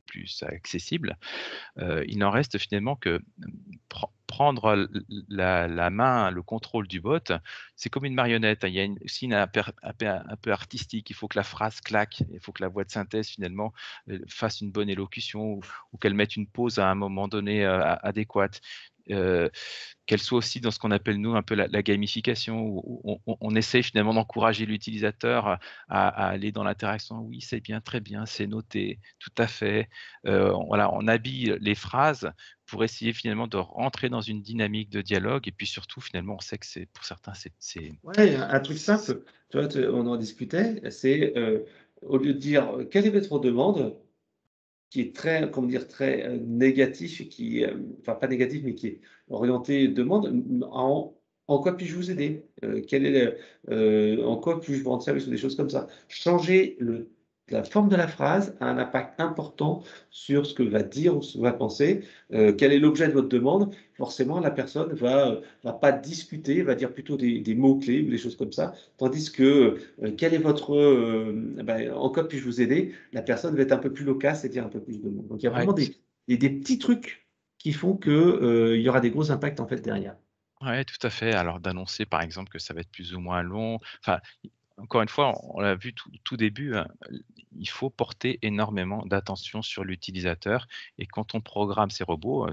Speaker 2: plus accessibles. Il n'en reste finalement que, prendre la main, le contrôle du bot, c'est comme une marionnette, hein. Il y a une signe un peu artistique, il faut que la phrase claque, il faut que la voix de synthèse finalement, fasse une bonne élocution ou qu'elle mette une pause à un moment donné, adéquate. Heu, Qu'elle soit aussi dans ce qu'on appelle nous un peu la gamification où on essaye finalement d'encourager l'utilisateur à aller dans l'interaction. «Oui, c'est bien, très bien, c'est noté, tout à fait». Voilà, on habille les phrases pour essayer finalement de rentrer dans une dynamique de dialogue et puis surtout finalement on sait que c'est pour certains
Speaker 1: Ouais, un truc
Speaker 2: c
Speaker 1: simple, tu vois, on en discutait, c'est, au lieu de dire: «Quelle est votre demande?» qui est très, comment dire? Très, négatif et qui, enfin pas négatif, mais qui est orienté demande, en quoi puis-je vous aider? Quel est en quoi puis-je vous rendre service? Ou des choses comme ça. Changer la forme de la phrase a un impact important sur ce que va dire ou ce que va penser. Quel est l'objet de votre demande? Forcément, la personne va pas discuter, va dire plutôt des mots-clés ou des choses comme ça. Tandis que, quel est votre, en quoi puis-je vous aider? La personne va être un peu plus loquace et dire un peu plus de mots. Donc il y a
Speaker 2: ouais,
Speaker 1: vraiment des petits trucs qui font que, il y aura des gros impacts en fait derrière.
Speaker 2: ouais, tout à fait. Alors d'annoncer par exemple que ça va être plus ou moins long, enfin, encore une fois, on l'a vu tout début, hein, il faut porter énormément d'attention sur l'utilisateur et quand on programme ces robots,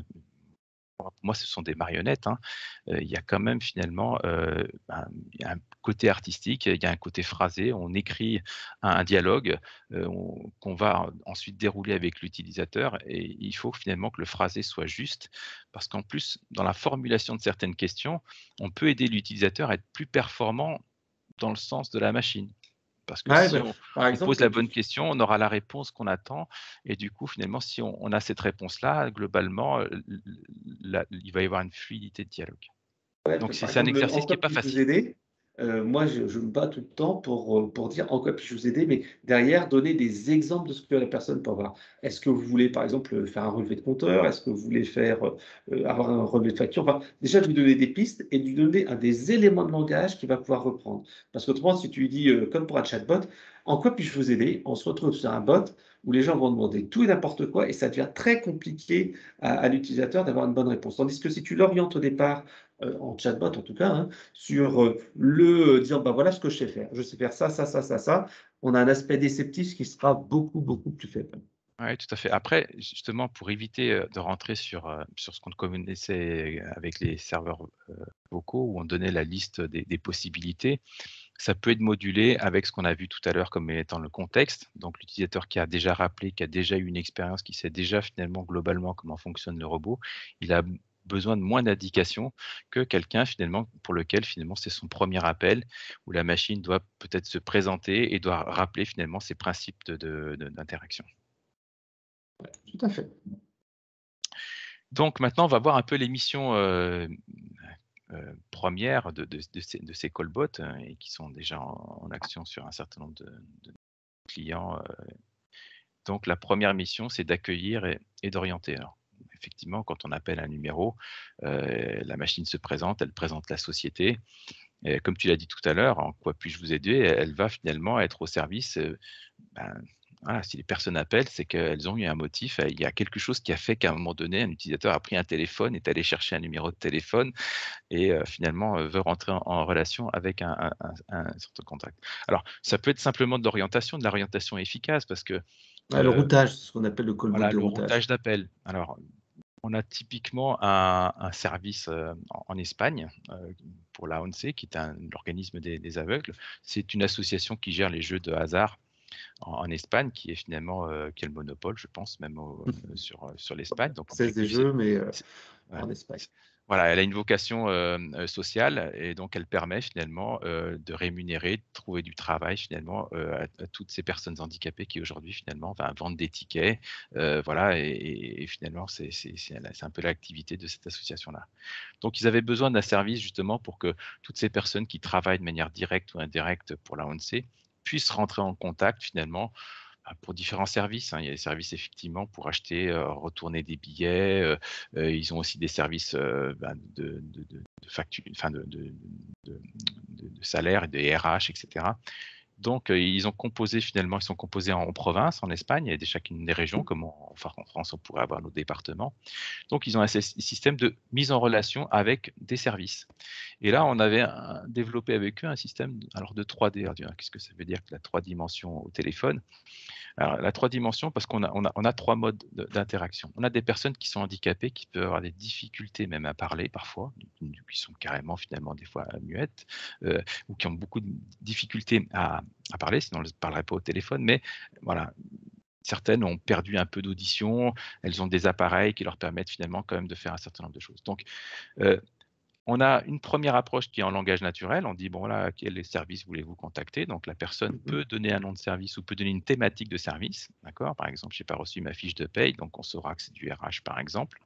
Speaker 2: pour moi, ce sont des marionnettes, hein. Il y a quand même finalement, il y a un côté artistique, il y a un côté phrasé. On écrit un dialogue, qu'on va ensuite dérouler avec l'utilisateur et il faut finalement que le phrasé soit juste parce qu'en plus, dans la formulation de certaines questions, on peut aider l'utilisateur à être plus performant dans le sens de la machine. Parce que
Speaker 1: Ouais,
Speaker 2: si
Speaker 1: bah, par
Speaker 2: on pose
Speaker 1: exemple,
Speaker 2: la bonne question, on aura la réponse qu'on attend et du coup, finalement, si on a cette réponse-là, globalement, il va y avoir une fluidité de dialogue.
Speaker 1: ouais,
Speaker 2: Donc
Speaker 1: par
Speaker 2: c'est un
Speaker 1: exemple, le «En
Speaker 2: exercice qui est
Speaker 1: quoi
Speaker 2: pas
Speaker 1: puis-je vous
Speaker 2: facile.
Speaker 1: aider?» Moi, je me bats tout le temps pour dire: «En quoi puis-je vous aider?» mais derrière, donner des exemples de ce que la personne peut avoir. Est-ce que vous voulez, par exemple, faire un relevé de compteur? Est-ce que vous voulez faire, avoir un relevé de facture? Enfin, déjà, de lui donner des pistes et de lui donner des éléments de langage qu'il va pouvoir reprendre. Parce qu'autrement, si tu lui dis, comme pour un chatbot: «En quoi puis-je vous aider?» on se retrouve sur un bot où les gens vont demander tout et n'importe quoi et ça devient très compliqué à l'utilisateur d'avoir une bonne réponse. Tandis que si tu l'orientes au départ en chatbot en tout cas, hein, sur, dire: «Bah, voilà ce que je sais faire. Je sais faire ça, ça, ça, ça, ça». On a un aspect déceptif qui sera beaucoup, beaucoup plus faible.
Speaker 2: Ouais, tout à fait. Après, justement, pour éviter, de rentrer sur ce qu'on connaissait avec les serveurs, vocaux où on donnait la liste des possibilités, ça peut être modulé avec ce qu'on a vu tout à l'heure comme étant le contexte. Donc l'utilisateur qui a déjà rappelé, qui a déjà eu une expérience, qui sait déjà finalement globalement comment fonctionne le robot, il a besoin de moins d'indications que quelqu'un finalement pour lequel finalement c'est son premier appel, où la machine doit peut-être se présenter et doit rappeler finalement ses principes d'interaction.
Speaker 1: Tout à fait.
Speaker 2: Donc maintenant, on va voir un peu les missions, 1 de ces callbots, et qui sont déjà en action sur un certain nombre de clients. Donc la première mission, c'est d'accueillir et d'orienter. Alors effectivement, quand on appelle un numéro, la machine se présente, elle présente la société et comme tu l'as dit tout à l'heure: «En quoi puis-je vous aider?» Elle va finalement être au service, ben, voilà, si les personnes appellent, c'est qu'elles ont eu un motif, il y a quelque chose qui a fait qu'à un moment donné, un utilisateur a pris un téléphone, est allé chercher un numéro de téléphone et finalement, veut rentrer en relation avec un certain contact. Alors ça peut être simplement de l'orientation efficace parce que,
Speaker 1: Ouais, le
Speaker 2: heu,
Speaker 1: routage, c'est ce qu'on appelle le callback
Speaker 2: voilà,
Speaker 1: de
Speaker 2: le
Speaker 1: routage.
Speaker 2: routage d'appel. Alors On a typiquement un service, en Espagne, pour la ONCE, qui est l'organisme des aveugles. C'est une association qui gère les jeux de hasard en Espagne, qui est finalement, qui a le monopole, je pense, même sur l'Espagne. Donc
Speaker 1: C'est des
Speaker 2: l'objectif, c'est
Speaker 1: jeux, mais
Speaker 2: c'est ouais,
Speaker 1: en Espagne.
Speaker 2: voilà, elle a une vocation, sociale, et donc elle permet finalement, de rémunérer, de trouver du travail finalement, à toutes ces personnes handicapées qui aujourd'hui finalement, vendent des tickets, voilà, et finalement c'est un peu l'activité de cette association-là. Donc ils avaient besoin d'un service justement pour que toutes ces personnes qui travaillent de manière directe ou indirecte pour la ONC puissent rentrer en contact finalement, pour différents services, hein. Il y a des services effectivement pour acheter, retourner des billets, ils ont aussi des services, de factu enfin de salaire et des RH, et cetera. Donc, ils sont composés en provinces, en Espagne, il y a chacune des régions, comme en France, on pourrait avoir nos départements. Donc ils ont un système de mise en relation avec des services. Et là, on avait développé avec eux un système alors de 3D. Alors, qu'est-ce que ça veut dire que la 3 dimensions au téléphone? Alors, la 3 dimensions, parce qu'on a 3 modes d'interaction. On a des personnes qui sont handicapées, qui peuvent avoir des difficultés même à parler parfois, qui sont carrément finalement des fois muettes, ou qui ont beaucoup de difficultés à parler, sinon elles ne parleraient pas au téléphone. Mais voilà, certaines ont perdu un peu d'audition, elles ont des appareils qui leur permettent finalement quand même de faire un certain nombre de choses. Donc, heu, on a une première approche qui est en langage naturel. On dit: «Bon là, quel service voulez-vous contacter?» Donc la personne
Speaker 1: Mmh.
Speaker 2: peut donner un nom de service ou peut donner une thématique de service, d'accord? Par exemple, j'ai pas reçu ma fiche de paye, donc on saura que c'est du RH, par exemple.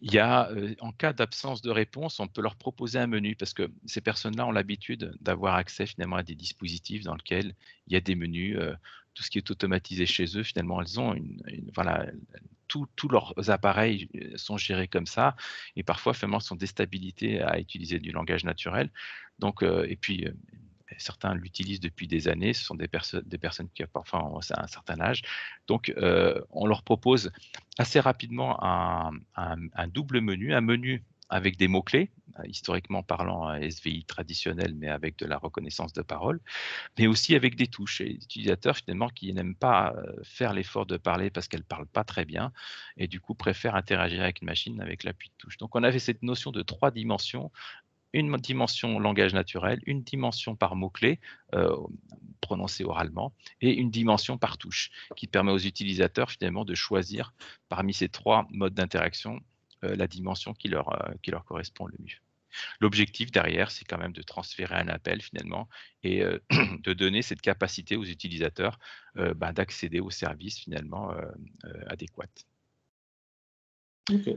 Speaker 2: Il y a, en cas d'absence de réponse, on peut leur proposer un menu parce que ces personnes-là ont l'habitude d'avoir accès finalement à des dispositifs dans lesquels il y a des menus, tout ce qui est automatisé chez eux, finalement, elles ont voilà, tous leurs appareils, sont gérés comme ça, et parfois finalement sont déstabilisés à utiliser du langage naturel. Donc, et puis, certains l'utilisent depuis des années, ce sont des personnes qui parfois ont un certain âge. Donc, on leur propose assez rapidement un double menu, un menu avec des mots-clés, historiquement parlant, un SVI traditionnel, mais avec de la reconnaissance de parole, mais aussi avec des touches. Et les utilisateurs finalement qui n'aiment pas, faire l'effort de parler parce qu'elle ne parle pas très bien, et du coup préfèrent interagir avec une machine avec l'appui de touche. Donc on avait cette notion de 3 dimensions, une dimension langage naturel, une dimension par mots-clés, prononcés oralement, et une dimension par touche, qui permet aux utilisateurs finalement de choisir parmi ces 3 modes d'interaction, la dimension qui leur correspond le mieux. L'objectif derrière, c'est quand même de transférer un appel finalement, et de donner cette capacité aux utilisateurs, d'accéder aux services finalement, adéquats.
Speaker 1: OK.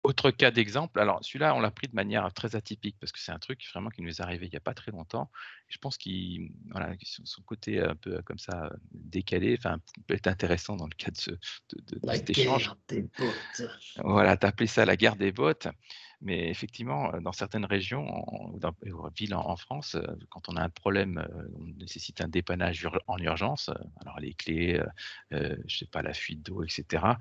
Speaker 2: Autre cas d'exemple, alors celui-là, on l'a pris de manière très atypique parce que c'est un truc vraiment qui nous est arrivé il y a pas très longtemps. Je pense qu'il voilà, son côté un peu comme ça, décalé, peut être intéressant dans le cadre de
Speaker 1: La
Speaker 2: cet échange.
Speaker 1: guerre des bottes.
Speaker 2: Voilà, tu appelé ça la guerre des bots, mais effectivement, dans certaines régions, ou dans villes en France, quand on a un problème, on nécessite un dépannage en urgence, alors les clés, je sais pas, la fuite d'eau, et cetera.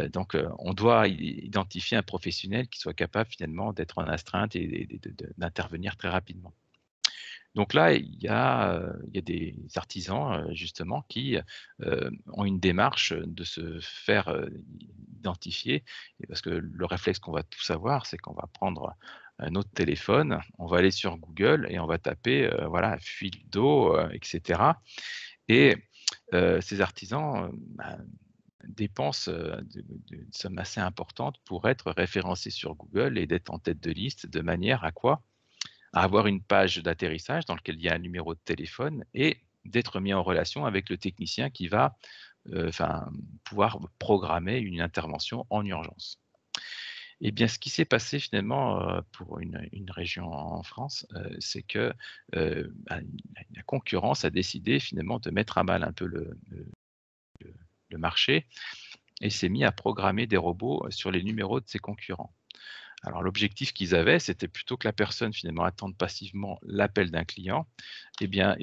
Speaker 2: Donc, on doit identifier un professionnel qui soit capable finalement d'être en astreinte et d'intervenir très rapidement. Donc là, il y a des artisans, justement qui, ont une démarche de se faire, identifier, et parce que le réflexe qu'on va tous avoir, c'est qu'on va prendre, notre téléphone, on va aller sur Google et on va taper, voilà, fuite d'eau, et cetera, et ces artisans, dépensent, une somme assez importante pour être référencés sur Google et d'être en tête de liste, de manière à quoi? À avoir une page d'atterrissage dans lequel il y a un numéro de téléphone, et d'être mis en relation avec le technicien qui va, pouvoir programmer une intervention en urgence. Et bien, ce qui s'est passé finalement, pour une région en France, c'est que, la concurrence a décidé finalement de mettre à mal un peu le marché, et s'est mis à programmer des robots sur les numéros de ses concurrents. Alors l'objectif qu'ils avaient, c'était plutôt que la personne finalement attende passivement l'appel d'un client, eh bien,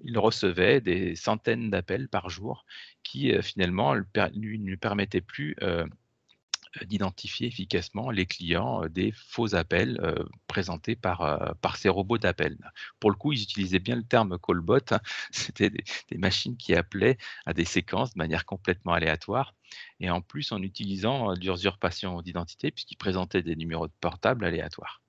Speaker 2: il recevait des centaines d'appels par jour qui, finalement, lui ne lui permettaient plus, d'identifier efficacement les clients des faux appels présentés par ces robots d'appel. Pour le coup, ils utilisaient bien le terme callbot. C'était des machines qui appelaient à des séquences de manière complètement aléatoire et en plus en utilisant de l'usurpation d'identité puisqu'ils présentaient des numéros de portable aléatoires.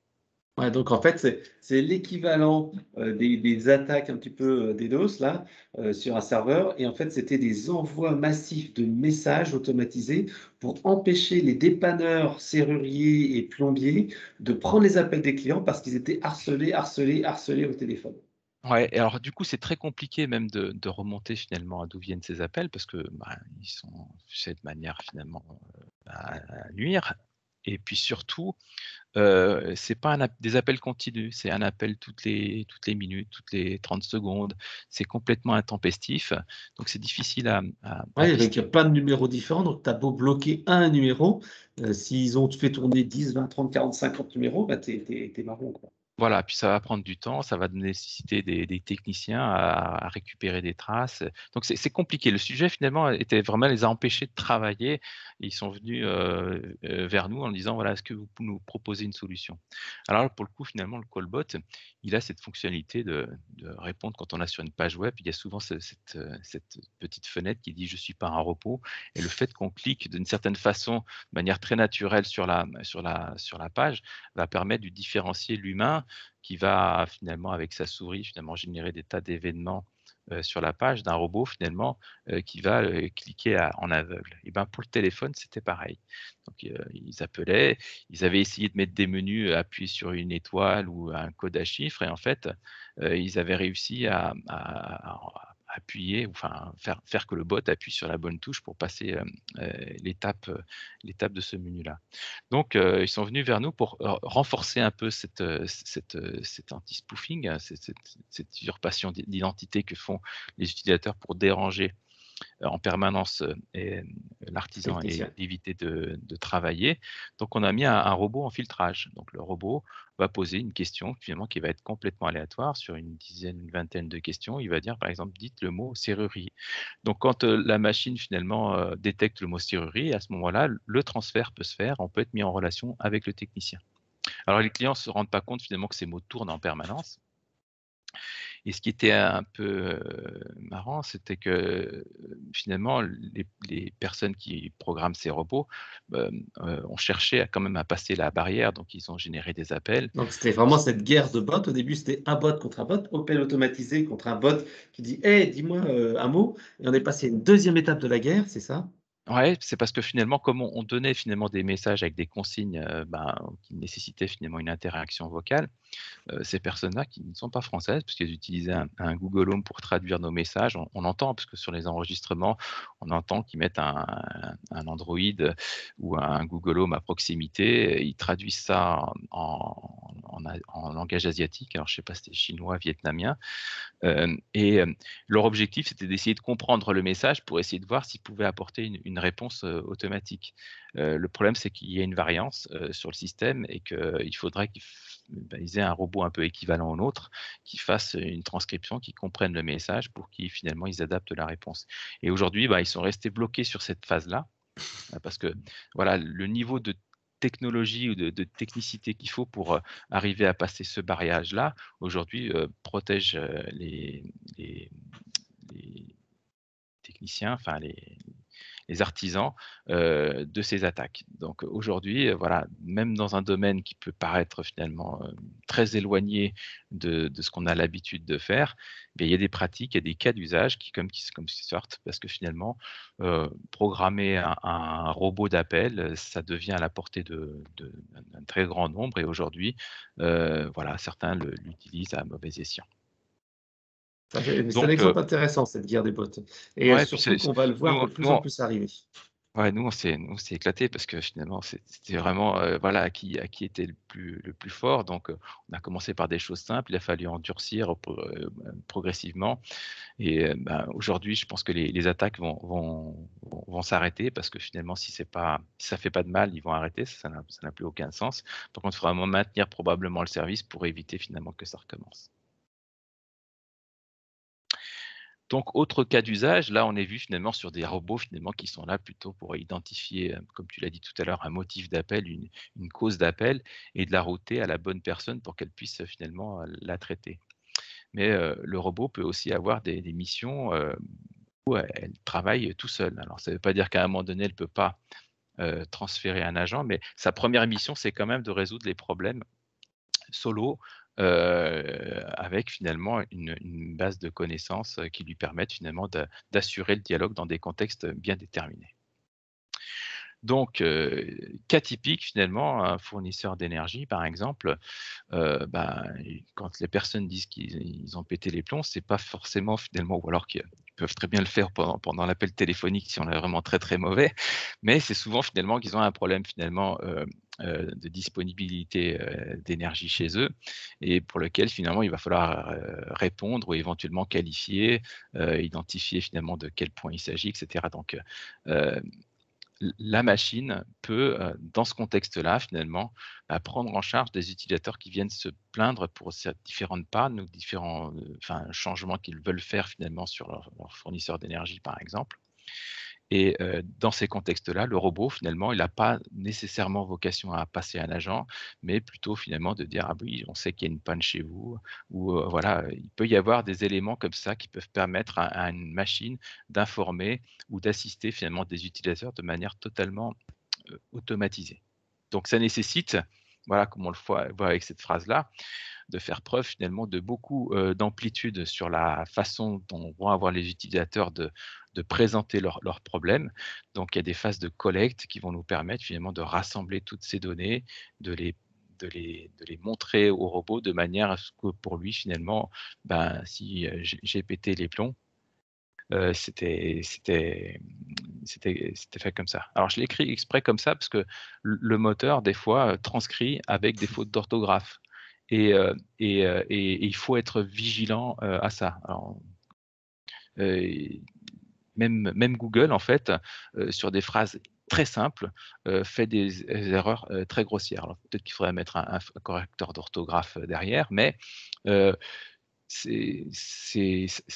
Speaker 1: Ouais, donc en fait, c'est l'équivalent, des attaques un petit peu, DDoS là, sur un serveur et en fait, c'était des envois massifs de messages automatisés pour empêcher les dépanneurs serruriers et plombiers de prendre les appels des clients parce qu'ils étaient harcelés, harcelés, harcelés au téléphone.
Speaker 2: Ouais et alors du coup, c'est très compliqué même de remonter finalement à d'où viennent ces appels parce que, bah, ils sont faits de manière finalement, à nuire et puis surtout, c'est pas un ap des appels continus, c'est un appel toutes les minutes, toutes les 30 secondes. C'est complètement intempestif, donc c'est difficile à
Speaker 1: Ouais, avec
Speaker 2: pister.
Speaker 1: plein de numéros différents, donc tu as beau bloquer un numéro, s'ils ont fait tourner 10, 20, 30, 40, 50 numéros, bah, tu es marron, quoi.
Speaker 2: Voilà, puis ça va prendre du temps, ça va nécessiter des techniciens à récupérer des traces, donc c'est compliqué. Le sujet finalement était vraiment les a empêchés de travailler. Ils sont venus, vers nous en disant: «Voilà, est-ce que vous pouvez nous proposer une solution?» Alors là, pour le coup, finalement, le callbot, il a cette fonctionnalité de répondre quand on est sur une page web. Il y a souvent cette petite fenêtre qui dit: «Je suis pas un robot» et le fait qu'on clique d'une certaine façon, de manière très naturelle sur la page, va permettre de différencier l'humain qui va finalement avec sa souris finalement générer des tas d'événements, sur la page d'un robot finalement, qui va, cliquer en aveugle et ben, pour le téléphone, c'était pareil. Donc, ils appelaient, ils avaient essayé de mettre des menus, appuyer sur une étoile ou un code à chiffres et en fait, ils avaient réussi à appuyer, enfin faire que le bot appuie sur la bonne touche pour passer, l'étape de ce menu-là. Donc, ils sont venus vers nous pour renforcer un peu cet anti-spoofing, cette usurpation d'identité que font les utilisateurs pour déranger, en permanence, l'artisan et
Speaker 1: Technicien.
Speaker 2: éviter de travailler. Donc on a mis un robot en filtrage. Donc le robot va poser une question finalement qui va être complètement aléatoire sur une dizaine, une vingtaine de questions. Il va dire par exemple: «Dites le mot serrurerie». Donc quand, la machine finalement, détecte le mot serrurerie, à ce moment-là, le transfert peut se faire, on peut être mis en relation avec le technicien. Alors les clients se rendent pas compte finalement que ces mots tournent en permanence et ce qui était un peu, marrant, c'était que, finalement les personnes qui programment ces robots, ont cherché à quand même à passer la barrière, donc ils ont généré des appels.
Speaker 1: Donc c'était vraiment cette guerre de bots. Au début, c'était un bot contre un bot, appel automatisé contre un bot qui dit: «Hey, dis-moi, un mot» et on est passé à une deuxième étape de la guerre, c'est ça?
Speaker 2: Ouais, c'est parce que finalement, comme on donnait finalement des messages avec des consignes, qui nécessitaient finalement une interaction vocale, ces personnes-là qui ne sont pas françaises, puisqu'elles utilisaient un Google Home pour traduire nos messages. On entend, parce que sur les enregistrements, on entend qu'ils mettent un Android ou un Google Home à proximité. Et ils traduisent ça en langage asiatique. Alors, je ne sais pas si c'était chinois, vietnamien. Leur objectif, c'était d'essayer de comprendre le message pour essayer de voir s'ils pouvaient apporter une réponse automatique. Le problème, c'est qu'il y a une variance sur le système et qu'il faudrait ils aient un robot un peu équivalent au nôtre qui fasse une transcription, qui comprenne le message pour qu'ils finalement ils adaptent la réponse. Et aujourd'hui, ils sont restés bloqués sur cette phase-là, parce que voilà, le niveau de technologie ou de technicité qu'il faut pour, arriver à passer ce barrage-là, aujourd'hui, protège, les les techniciens, enfin les artisans, de ces attaques. Donc aujourd'hui, voilà, même dans un domaine qui peut paraître finalement, très éloigné de ce qu'on a l'habitude de faire, beh, il y a des pratiques, il y a des cas d'usage qui sortent parce que finalement, programmer un robot d'appel, ça devient à la portée d'un très grand nombre et aujourd'hui, voilà, certains l'utilisent à mauvais escient.
Speaker 1: C'est un
Speaker 2: Donc
Speaker 1: exemple intéressant cette guerre des bots et
Speaker 2: ouais, puis
Speaker 1: surtout qu'on va le voir de plus en plus arriver.
Speaker 2: ouais, nous on s'est éclatés parce que finalement c'était vraiment, voilà, à qui était le plus fort donc on a commencé par des choses simples, il a fallu endurcir progressivement et aujourd'hui je pense que les attaques vont s'arrêter parce que finalement si ça fait pas de mal, ils vont arrêter, ça n'a plus aucun sens. Par contre, il faudra vraiment maintenir probablement le service pour éviter finalement que ça recommence. Donc, autre cas d'usage, là, on est vu finalement sur des robots finalement qui sont là plutôt pour identifier, comme tu l'as dit tout à l'heure, un motif d'appel, une cause d'appel et de la router à la bonne personne pour qu'elle puisse finalement la traiter. Mais le robot peut aussi avoir des missions où elle travaille tout seul. Alors, ça ne veut pas dire qu'à un moment donné, elle ne peut pas transférer un agent, mais sa première mission, c'est quand même de résoudre les problèmes solo, avec finalement une base de connaissances, qui lui permettent finalement d'assurer le dialogue dans des contextes bien déterminés. Donc, cas typique finalement, un fournisseur d'énergie par exemple, quand les personnes disent qu'ils ont pété les plombs, c'est pas forcément finalement, ou alors qu'ils peuvent très bien le faire pendant l'appel téléphonique si on est vraiment très, très mauvais, mais c'est souvent finalement qu'ils ont un problème finalement, de disponibilité, d'énergie chez eux et pour lequel finalement il va falloir, répondre ou éventuellement qualifier, identifier finalement de quel point il s'agit et cetera. Donc, la machine peut, dans ce contexte-là, finalement, prendre en charge des utilisateurs qui viennent se plaindre pour ces différentes pannes ou différents, changements qu'ils veulent faire finalement sur leur fournisseur d'énergie, par exemple. Et dans ces contextes-là, le robot, finalement, il n'a pas nécessairement vocation à passer un agent, mais plutôt finalement de dire: «Ah oui, on sait qu'il y a une panne chez vous» ou voilà, il peut y avoir des éléments comme ça qui peuvent permettre à une machine d'informer ou d'assister finalement des utilisateurs de manière totalement, automatisée. Donc ça nécessite, voilà, comme on le voit avec cette phrase-là, de faire preuve finalement de beaucoup, d'amplitude sur la façon dont vont avoir les utilisateurs de présenter leurs problèmes. Donc il y a des phases de collecte qui vont nous permettre finalement de rassembler toutes ces données, de les montrer au robot de manière à ce que pour lui finalement, si, j'ai pété les plombs, c'était fait comme ça. Alors je l'ai écrit exprès comme ça parce que le moteur des fois, transcrit avec des fautes d'orthographe et il faut être vigilant, à ça. Alors, heu, même Google en fait, sur des phrases très simples, fait des erreurs, très grossières. Alors peut-être qu'il faudrait mettre un correcteur d'orthographe, derrière, mais heu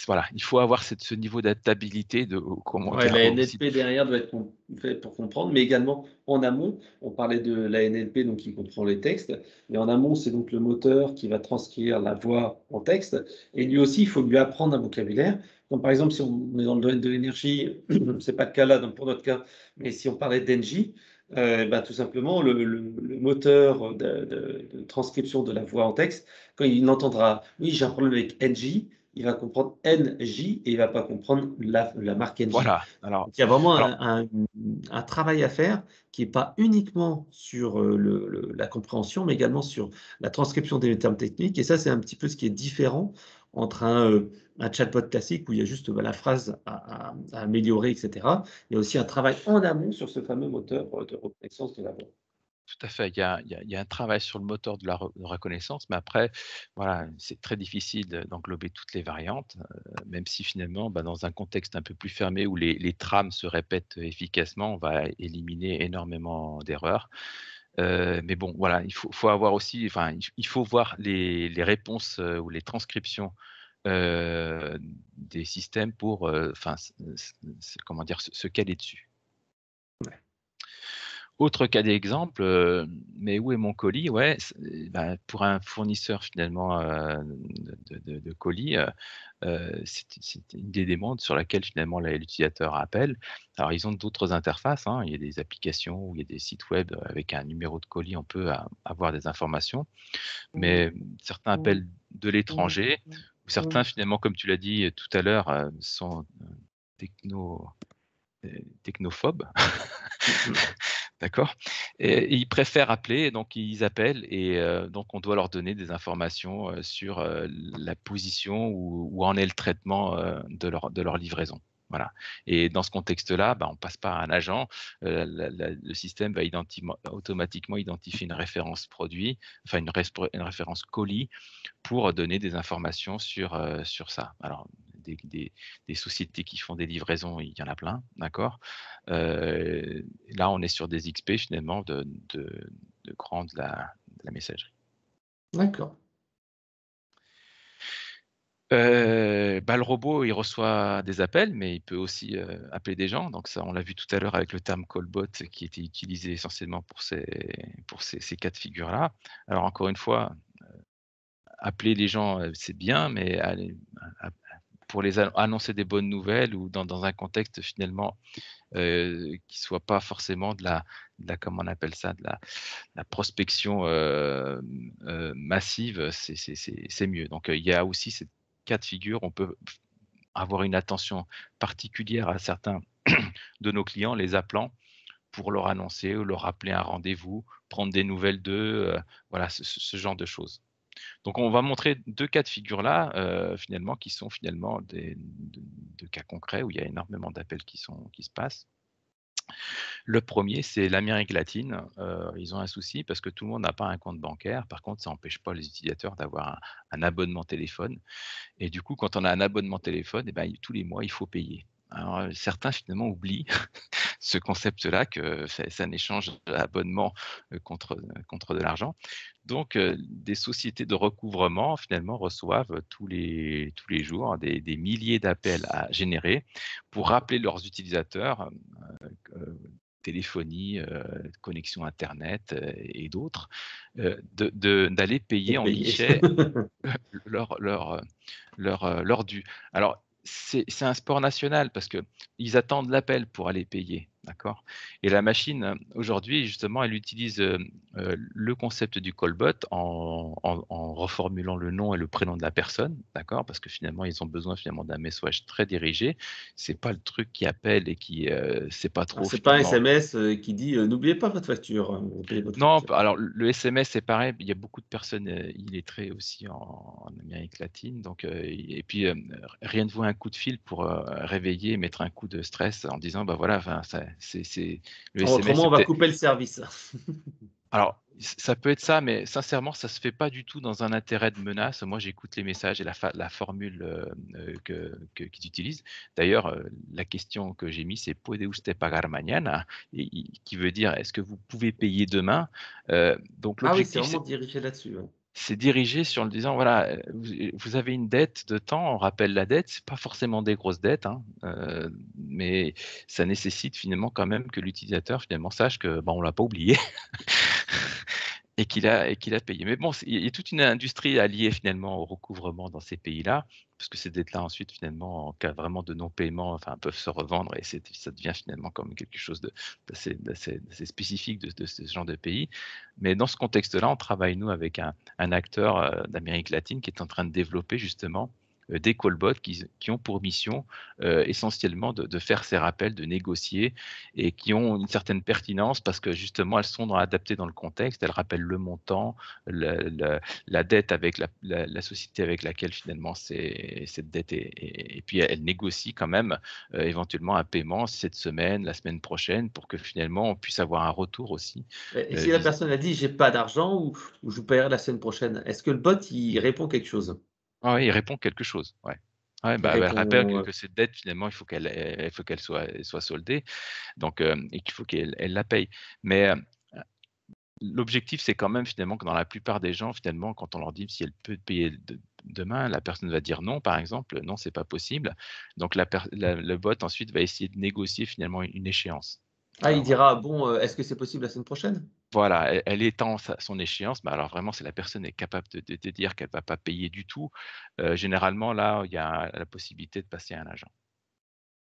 Speaker 2: voilà, il faut avoir ce niveau d'adaptabilité de comment
Speaker 1: Ouais,
Speaker 2: dire?
Speaker 1: la
Speaker 2: Aussi
Speaker 1: NLP derrière doit être fait pour comprendre, mais également en amont, on parlait de la NLP, donc qui comprend les textes, mais en amont, c'est donc le moteur qui va transcrire la voix en texte, et lui aussi, il faut lui apprendre un vocabulaire. Donc, par exemple, si on est dans le domaine de l'énergie, c'est pas le cas là, donc pour notre cas, mais si on parlait d'Engie, tout simplement, le moteur de transcription de la voix en texte, quand il entendra: «Oui, j'ai un problème avec Engie», il va comprendre NJ et il va pas comprendre la marque NJ.
Speaker 2: voilà, alors
Speaker 1: Donc il y a vraiment
Speaker 2: alors
Speaker 1: un travail à faire qui est pas uniquement sur, la compréhension, mais également sur la transcription des termes techniques et ça, c'est un petit peu ce qui est différent entre un chatbot classique où il y a juste, la phrase à améliorer et cetera. Il y a aussi un travail en amont sur ce fameux moteur, de reconnaissance de la voix.
Speaker 2: tout à fait, il y a un travail sur le moteur de la reconnaissance, mais après, voilà, c'est très difficile d'englober toutes les variantes, même si finalement, dans un contexte un peu plus fermé où les trames se répètent efficacement, on va éliminer énormément d'erreurs. Mais bon, voilà, il faut avoir aussi il faut voir les réponses, ou les transcriptions, des systèmes pour, comment dire? Se caler dessus. Autre cas d'exemple, mais où est mon colis? Ouais, pour un fournisseur finalement, de colis, c'est une des demandes sur laquelle finalement l'utilisateur appelle. Alors ils ont d'autres interfaces, hein, il y a des applications ou il y a des sites web avec un numéro de colis, on peut avoir des informations, mais certains appellent de l'étranger ou certains finalement, comme tu l'as dit tout à l'heure, sont, techno technophobes.
Speaker 1: Mmh mh.
Speaker 2: D'accord, et ils préfèrent appeler, donc ils appellent et donc on doit leur donner des informations, sur, la position où en est le traitement, de leur livraison. Voilà, et dans ce contexte-là, on passe par un agent, le système va automatiquement identifier une référence produit, enfin une référence colis pour donner des informations sur ça. Alors des sociétés qui font des livraisons, il y en a plein, d'accord? Là, on est sur des XP finalement de la messagerie.
Speaker 1: D'accord.
Speaker 2: Le robot, il reçoit des appels, mais il peut aussi, appeler des gens. Donc ça, on l'a vu tout à l'heure avec le terme callbot qui était utilisé essentiellement pour ces cas de figure-là. Alors encore une fois, appeler les gens, c'est bien, mais aller a pour les annoncer des bonnes nouvelles ou dans un contexte finalement, qui soit pas forcément de la comment on appelle ça? De la prospection, massive, c'est mieux. Donc, il y a aussi ces cas de figure, on peut avoir une attention particulière à certains de nos clients, les appelant pour leur annoncer ou leur rappeler un rendez-vous, prendre des nouvelles d'eux, voilà, ce genre de choses. Donc on va montrer 2 cas de figure là, finalement, qui sont finalement des de cas concrets où il y a énormément d'appels qui se passent. Le premier, c'est l'Amérique latine. Ils ont un souci parce que tout le monde n'a pas un compte bancaire. Par contre, ça n'empêche pas les utilisateurs d'avoir un abonnement téléphone et du coup, quand on a un abonnement téléphone et ben, tous les mois, il faut payer. Alors, certains finalement oublient ce concept-là que c'est un échange d'abonnement, contre de l'argent. Donc, des sociétés de recouvrement finalement reçoivent tous les jours des milliers d'appels à générer pour rappeler leurs utilisateurs, téléphonie, connexion internet, et d'autres, d'aller
Speaker 1: De
Speaker 2: payer en
Speaker 1: payer.
Speaker 2: guichet leur leur, leur dû. Alors, c'est un sport national parce qu'ils attendent l'appel pour aller payer, d'accord? Et la machine, aujourd'hui, justement, elle utilise, le concept du callbot en reformulant le nom et le prénom de la personne, d'accord? Parce que finalement, ils ont besoin finalement d'un message très dirigé. C'est pas le truc qui appelle et qui, sait pas
Speaker 1: Ah,
Speaker 2: trop
Speaker 1: c'est pas un
Speaker 2: finalement.
Speaker 1: SMS, qui dit, «N'oubliez pas votre facture, payez votre
Speaker 2: Non,
Speaker 1: facture».
Speaker 2: alors le SMS, c'est pareil, il y a beaucoup de personnes, illettrées aussi en Amérique latine, donc et puis, rien ne vaut un coup de fil pour, réveiller et mettre un coup de stress en disant: «Bah, voilà, enfin, ça c'est le SMS,
Speaker 1: Autrement,
Speaker 2: c'est
Speaker 1: on va
Speaker 2: peut-être».
Speaker 1: couper le service.
Speaker 2: Alors, ça peut être ça, mais sincèrement, ça se fait pas du tout dans un intérêt de menace. Moi, j'écoute les messages et la formule, qu'ils utilisent. D'ailleurs, la question que j'ai mis, c'est: «Puede usted pagar mañana?» qui veut dire: «Est-ce que vous pouvez payer demain?» Donc
Speaker 1: Ah oui, c'est
Speaker 2: l'objectif,
Speaker 1: vraiment dirigé là-dessus, ouais.
Speaker 2: c'est dirigé sur le disant voilà, vous avez une dette de temps, on rappelle la dette, c'est pas forcément des grosses dettes, hein, mais ça nécessite finalement quand même que l'utilisateur finalement sache que, bah, on l'a pas oublié et qu'il a payé. Mais bon, il y a toute une industrie alliée finalement au recouvrement dans ces pays-là, parce que ces dettes-là ensuite finalement en cas vraiment de non-paiement, enfin peuvent se revendre et ça devient finalement comme quelque chose d'assez spécifique de ce genre de pays. Mais dans ce contexte-là, on travaille nous avec un acteur, d'Amérique latine qui est en train de développer justement, des callbots qui ont pour mission, essentiellement de faire ces rappels, de négocier et qui ont une certaine pertinence parce que justement elles sont adaptées dans le contexte. Elles rappellent le montant, la dette avec la société avec laquelle finalement cette dette et puis elles négocient quand même, éventuellement un paiement cette semaine, la semaine prochaine pour que finalement on puisse avoir un retour aussi,
Speaker 1: Et si la
Speaker 2: vis
Speaker 1: personne a dit: «J'ai pas d'argent» ou «Je vous paierai la semaine prochaine», est-ce que le bot, il répond quelque chose?
Speaker 2: ah oui, il répond quelque chose, ouais. Ouais,
Speaker 1: Il
Speaker 2: elle rappelle
Speaker 1: répond,
Speaker 2: que cette dette finalement il faut qu'elle soit soldée donc et qu'il faut qu'elle la paye. Mais l'objectif, c'est quand même finalement que dans la plupart des gens, finalement, quand on leur dit si elle peut payer demain, la personne va dire non, par exemple. Non, c'est pas possible. Donc le bot ensuite va essayer de négocier finalement une échéance.
Speaker 1: ah, il
Speaker 2: Alors
Speaker 1: dira: «Bon, est-ce que c'est possible la semaine prochaine?»
Speaker 2: voilà, elle étend son échéance, mais alors vraiment, si la personne est capable de dire qu'elle va pas payer du tout, généralement là, il y a la possibilité de passer à un agent.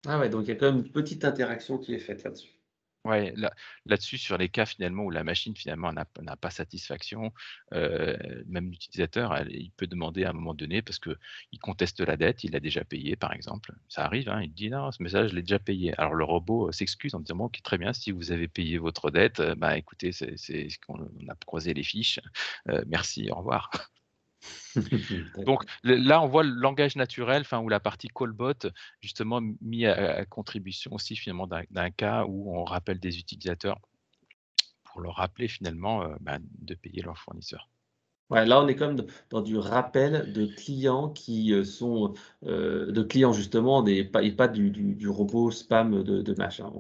Speaker 1: Ah ouais, donc il y a quand même une petite interaction qui est faite là-dessus.
Speaker 2: Ouais, là-dessus, sur les cas finalement où la machine finalement n'a pas satisfaction, même l'utilisateur, il peut demander à un moment donné parce que il conteste la dette, il l'a déjà payé par exemple. Ça arrive, hein, il dit: «Non, ce message je l'ai déjà payé». Alors le robot, s'excuse en disant: «Bon OK, très bien, si vous avez payé votre dette, bah écoutez, c'est ce qu'on on a croisé les fiches, merci, au revoir». Donc
Speaker 1: D'accord.
Speaker 2: là, on voit le langage naturel, enfin, ou la partie callbot, justement mis à contribution aussi finalement d'un cas où on rappelle des utilisateurs pour leur rappeler finalement, de payer leurs fournisseurs.
Speaker 1: Ouais, là, on est comme dans du rappel de clients qui, sont, de clients justement des pas et pas du robot spam de machin.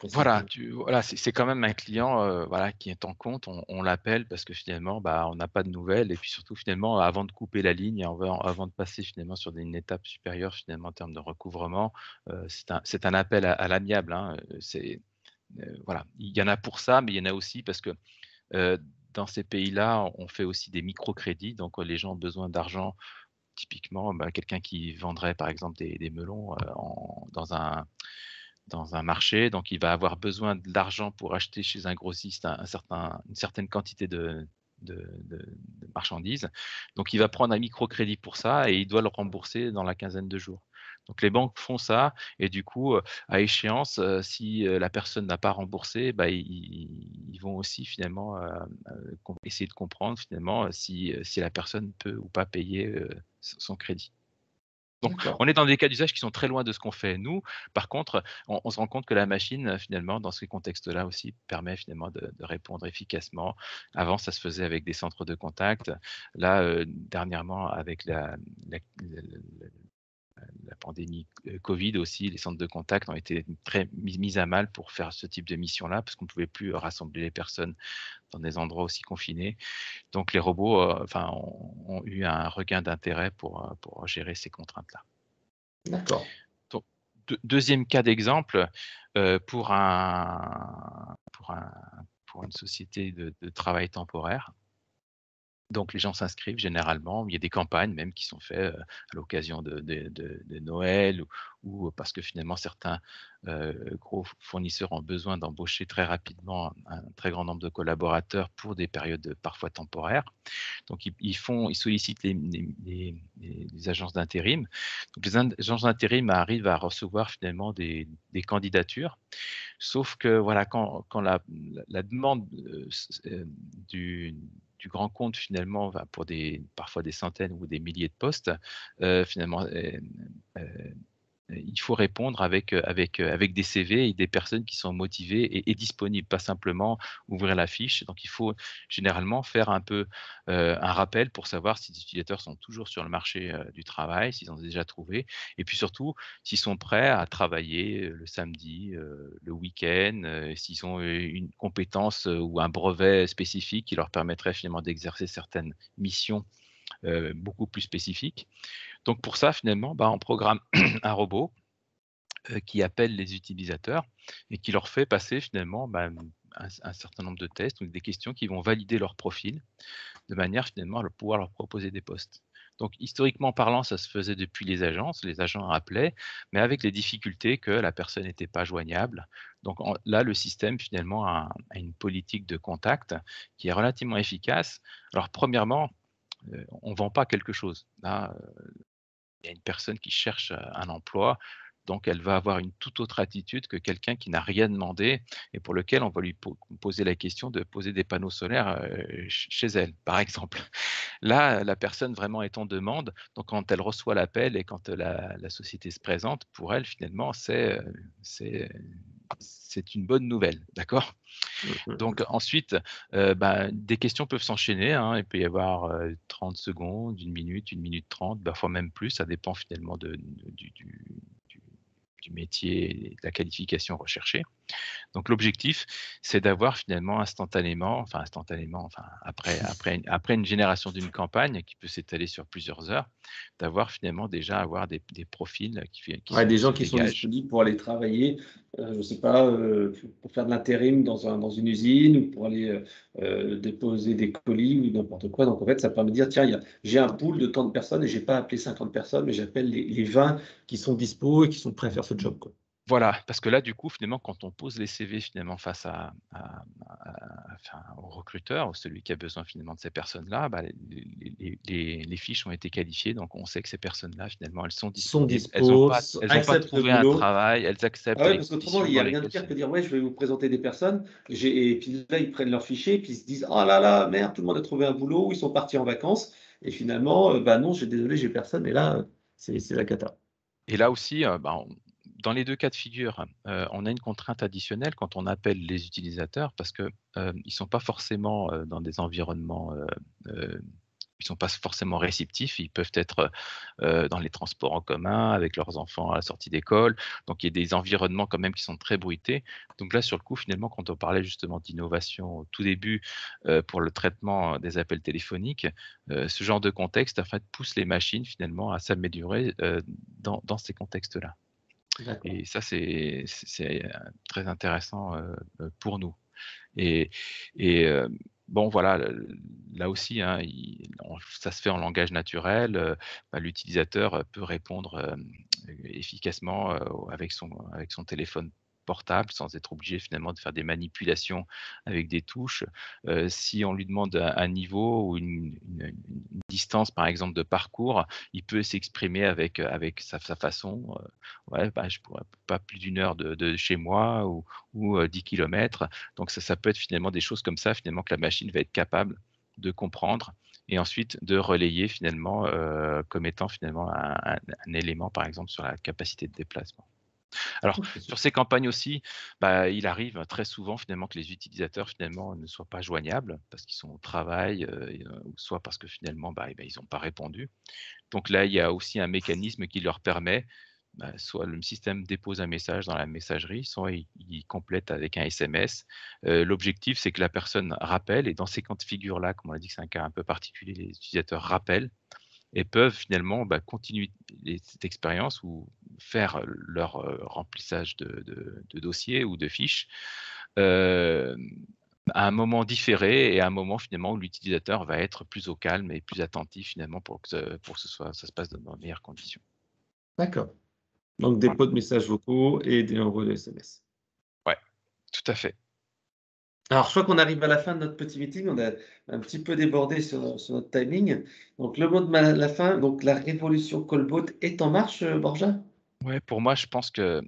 Speaker 2: Voilà,
Speaker 1: précisément.
Speaker 2: voilà, c'est quand même un client, voilà, qui est en compte. On l'appelle parce que finalement, bah, on n'a pas de nouvelles et puis surtout finalement, avant de couper la ligne et avant de passer finalement sur une étape supérieure finalement en termes de recouvrement, c'est un appel à l'amiable, hein, voilà. Il y en a pour ça, mais il y en a aussi parce que, heu, dans ces pays-là, on fait aussi des microcrédits, donc les gens ont besoin d'argent. Typiquement, bah, quelqu'un qui vendrait par exemple des melons, dans un marché, donc il va avoir besoin de l'argent pour acheter chez un grossiste une certaine quantité de marchandises. Donc il va prendre un microcrédit pour ça et il doit le rembourser dans la quinzaine de jours. Donc les banques font ça et du coup, à échéance, si, la personne n'a pas remboursé, bah, ils vont aussi finalement, essayer de comprendre finalement, si la personne peut ou pas payer, son crédit. Donc,
Speaker 1: D'accord.
Speaker 2: on est dans des cas d'usage qui sont très loin de ce qu'on fait nous. Par contre, on se rend compte que la machine, finalement, dans ces contextes-là aussi, permet finalement de répondre efficacement. Avant, ça se faisait avec des centres de contact. Là, dernièrement, avec la pandémie, Covid aussi, les centres de contact ont été très mis à mal pour faire ce type de mission-là, parce qu'on ne pouvait plus rassembler les personnes dans des endroits aussi confinés. Donc les robots, enfin, ont eu un regain d'intérêt pour gérer ces contraintes-là.
Speaker 1: D'accord.
Speaker 2: Donc, 2e cas d'exemple, pour pour une société de travail temporaire. Donc les gens s'inscrivent généralement, il y a des campagnes même qui sont faites, à l'occasion de Noël ou parce que finalement certains, gros fournisseurs ont besoin d'embaucher très rapidement un très grand nombre de collaborateurs pour des périodes, parfois temporaires. Donc ils sollicitent les agences d'intérim. Donc les agences d'intérim arrivent à recevoir finalement des candidatures. Sauf que voilà, quand la demande, du grand compte finalement va pour parfois des centaines ou des milliers de postes, finalement, il faut répondre avec des CV et des personnes qui sont motivées et disponibles, pas simplement ouvrir la fiche. Donc il faut généralement faire un peu, un rappel pour savoir si les utilisateurs sont toujours sur le marché, du travail, s'ils ont déjà trouvé et puis surtout s'ils sont prêts à travailler, le samedi, le week-end, s'ils ont, une compétence, ou un brevet spécifique qui leur permettrait finalement d'exercer certaines missions, beaucoup plus spécifiques. Donc pour ça, finalement, bah, on programme un robot, qui appelle les utilisateurs et qui leur fait passer finalement, bah, un certain nombre de tests ou des questions qui vont valider leur profil, de manière finalement à pouvoir leur proposer des postes. Donc historiquement parlant, ça se faisait depuis les agences, les agents appelaient, mais avec les difficultés que la personne n'était pas joignable. Donc là, le système finalement a une politique de contact qui est relativement efficace. Alors premièrement, on ne vend pas quelque chose. Là, il y a une personne qui cherche, un emploi, donc elle va avoir une toute autre attitude que quelqu'un qui n'a rien demandé et pour lequel on va lui poser la question de poser des panneaux solaires, chez elle, par exemple. Là, la personne vraiment est en demande, donc quand elle reçoit l'appel et quand, la société se présente, pour elle finalement c'est, c'est une bonne nouvelle, d'accord?
Speaker 1: Mmh mh,
Speaker 2: Donc
Speaker 1: mmh.
Speaker 2: ensuite, bah, des questions peuvent s'enchaîner, hein. Il peut y avoir, 30 secondes, 1 minute 30, parfois même plus, ça dépend finalement du du métier et de la qualification recherchée. Donc l'objectif, c'est d'avoir finalement instantanément, enfin après une génération d'une campagne qui peut s'étaler sur plusieurs heures, d'avoir finalement déjà avoir des profils
Speaker 1: Ouais, des gens
Speaker 2: se
Speaker 1: qui sont
Speaker 2: dégagent.
Speaker 1: disponibles pour aller travailler, je sais pas, pour faire de l'intérim dans une usine ou pour aller, déposer des colis ou n'importe quoi. Donc en fait, ça permet de dire: «Tiens, j'ai un pool de tant de personnes et j'ai pas appelé 50 personnes, mais j'appelle les 20 qui sont dispo et qui sont prêts à faire ce job, quoi».
Speaker 2: Voilà, parce que là, du coup, finalement, quand on pose les CV finalement face enfin, au recruteur, ou celui qui a besoin finalement de ces personnes-là, bah, les fiches ont été qualifiées, donc on sait que ces personnes-là, finalement, elles sont
Speaker 1: Sont
Speaker 2: disponibles.
Speaker 1: dispo,
Speaker 2: Elles ont pas
Speaker 1: acceptent le
Speaker 2: trouvé un
Speaker 1: boulot.
Speaker 2: travail, elles
Speaker 1: Ah
Speaker 2: acceptent
Speaker 1: ouais,
Speaker 2: les
Speaker 1: parce qu'autrement,
Speaker 2: conditions
Speaker 1: il y
Speaker 2: dans
Speaker 1: a rien de
Speaker 2: lesquelles
Speaker 1: pire
Speaker 2: c'est.
Speaker 1: que dire: «Ouais, je vais vous présenter des personnes». Et puis là, ils prennent leur fichier et puis ils se disent: «Oh là là, merde, tout le monde a trouvé un boulot ou ils sont partis en vacances» et finalement, bah non, désolé, j'ai personne et là, c'est la cata.
Speaker 2: Et là aussi, bah, dans les 2 cas de figure, on a une contrainte additionnelle quand on appelle les utilisateurs parce que, ils sont pas forcément, dans des environnements, heu Ils sont pas forcément réceptifs, ils peuvent être, dans les transports en commun avec leurs enfants à la sortie d'école. Donc il y a des environnements quand même qui sont très bruités. Donc là, sur le coup, finalement, quand on parlait justement d'innovation au tout début, pour le traitement des appels téléphoniques, ce genre de contexte, en fait, pousse les machines finalement à s'améliorer, dans ces contextes-là.
Speaker 1: D'accord.
Speaker 2: Et ça, très intéressant, pour nous. Et et bon voilà, là aussi, hein, ça se fait en langage naturel, l'utilisateur, peut répondre, efficacement, avec son téléphone portable sans être obligé finalement de faire des manipulations avec des touches. Si on lui demande un niveau ou une distance par exemple de parcours, il peut s'exprimer avec sa façon, ouais, bah, je pourrais pas plus d'une heure de chez moi ou 10 kilomètres. Donc ça peut être finalement des choses comme ça, finalement, que la machine va être capable de comprendre et ensuite de relayer finalement, comme étant finalement un élément, par exemple, sur la capacité de déplacement. Alors
Speaker 1: Ok,
Speaker 2: sur
Speaker 1: super.
Speaker 2: ces campagnes aussi, bah, il arrive très souvent finalement que les utilisateurs finalement ne soient pas joignables parce qu'ils sont au travail, ou soit parce que finalement, ils n'ont pas répondu. Donc là, il y a aussi un mécanisme qui leur permet, soit le système dépose un message dans la messagerie, soit il complète avec un SMS. L'objectif, c'est que la personne rappelle et dans ces cas de figure-là, comme on a dit que c'est un cas un peu particulier, les utilisateurs rappellent et peuvent finalement, continuer cette expérience ou faire leur, remplissage de dossiers ou de fiches, hem, à un moment différé et à un moment finalement où l'utilisateur va être plus au calme et plus attentif finalement pour que ça se passe dans de meilleures conditions.
Speaker 1: D'accord. Donc
Speaker 2: Voilà.
Speaker 1: dépôt de messages vocaux et des envois de SMS.
Speaker 2: Ouais, tout à fait.
Speaker 1: Alors, je crois qu'on arrive à la fin de notre petit meeting. On a un petit peu débordé sur notre timing. Donc, le mot de la fin, donc la révolution Colbot est en marche, Borja?
Speaker 2: Ouais, pour moi, je pense que,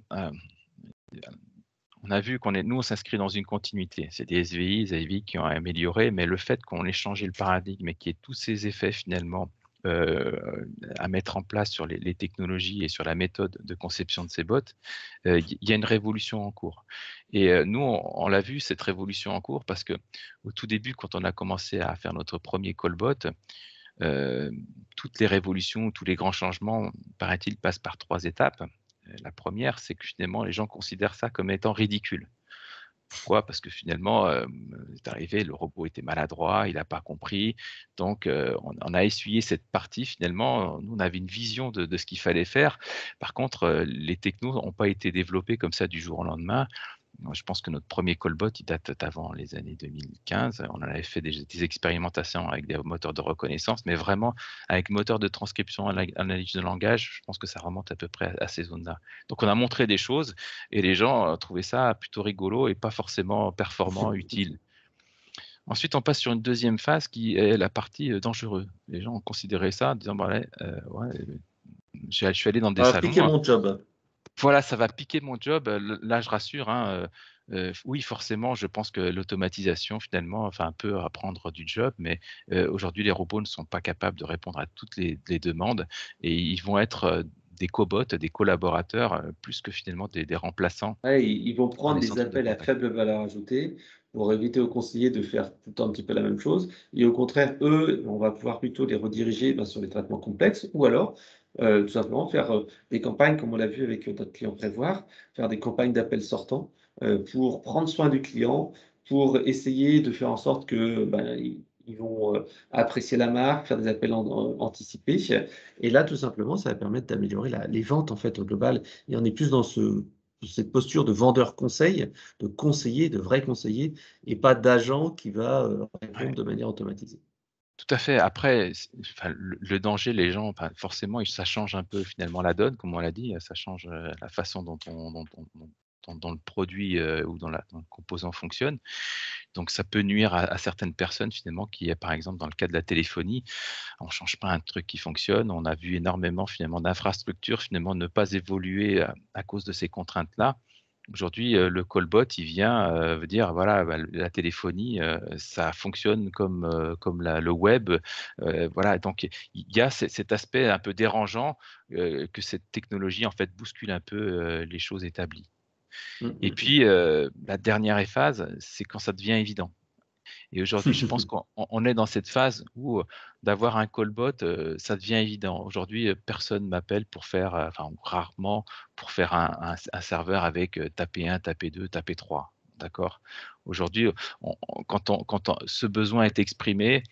Speaker 2: on a vu nous, on s'inscrit dans une continuité. C'est des SVI, des AV qui ont amélioré, mais le fait qu'on ait changé le paradigme et qu'il y ait tous ces effets finalement, heu, à mettre en place sur les technologies et sur la méthode de conception de ces bots, il y a une révolution en cours. Et nous, on l'a vu cette révolution en cours parce que au tout début, quand on a commencé à faire notre premier callbot, heu, toutes les révolutions, tous les grands changements, paraît-il, passent par 3 étapes. La première, c'est que finalement les gens considèrent ça comme étant ridicule. Pourquoi? Parce que finalement, c'est arrivé, le robot était maladroit, il n'a pas compris. Donc, on a essuyé cette partie finalement, nous on avait une vision de ce qu'il fallait faire. Par contre, les technos n'ont pas été développés comme ça du jour au lendemain. Moi, je pense que notre premier callbot, il date d'avant les années 2015. On en avait fait des expérimentations avec des moteurs de reconnaissance, mais vraiment avec moteur de transcription, analyse de langage, je pense que ça remonte à peu près à ces zones-là. Donc on a montré des choses et les gens, trouvaient ça plutôt rigolo et pas forcément performant, utile. Ensuite, on passe sur une deuxième phase qui est la partie, dangereux. Les gens ont considéré ça en disant: «Bah, ouais, je suis allé dans des
Speaker 1: Ça va piquer
Speaker 2: salons,
Speaker 1: mon job.
Speaker 2: voilà, ça va piquer mon job, là je rassure, hein, oui forcément je pense que l'automatisation finalement, enfin peut apprendre du job, mais aujourd'hui les robots ne sont pas capables de répondre à toutes les demandes et ils vont être, des cobots, des collaborateurs, plus que finalement des remplaçants
Speaker 1: Ouais, ils vont
Speaker 2: dans
Speaker 1: prendre
Speaker 2: les
Speaker 1: des
Speaker 2: centres de
Speaker 1: appels à
Speaker 2: contact.
Speaker 1: faible valeur ajoutée pour éviter aux conseillers de faire tout le temps un petit peu la même chose et au contraire, eux, on va pouvoir plutôt les rediriger, sur les traitements complexes ou alors, tout simplement faire, des campagnes comme on l'a vu avec, notre client Prévoir, faire des campagnes d'appels sortants, pour prendre soin du client, pour essayer de faire en sorte que, ils vont, apprécier la marque, faire des appels anticipés et là, tout simplement, ça va permettre d'améliorer les ventes, en fait, au global et on est plus dans cette posture de vendeur conseil, de conseiller, de vrai conseiller et pas d'agent qui va,
Speaker 2: Ouais,
Speaker 1: répondre de manière automatisée.
Speaker 2: tout à fait. Après, enfin le danger, les gens, enfin forcément, ça change un peu finalement la donne, comme on l'a dit, ça change, la façon dont le produit, ou dans le composant fonctionne. Donc ça peut nuire à certaines personnes finalement qui, par exemple, dans le cas de la téléphonie, on change pas un truc qui fonctionne. On a vu énormément finalement d'infrastructures finalement ne pas évoluer à cause de ces contraintes-là. Aujourd'hui, le callbot, il vient, veut dire voilà, la téléphonie, ça fonctionne comme le web, voilà donc il y a cet aspect un peu dérangeant, que cette technologie en fait bouscule un peu, les choses établies.
Speaker 1: Mmh,
Speaker 2: Et
Speaker 1: mmh mh.
Speaker 2: puis, la dernière phase, c'est quand ça devient évident. Et aujourd'hui, je pense qu'on est dans cette phase où d'avoir un callbot, ça devient évident. Aujourd'hui, personne m'appelle pour faire, enfin ou rarement pour faire un serveur avec, taper 1, taper 2, taper 3. D'accord? Aujourd'hui, quand ce besoin est exprimé,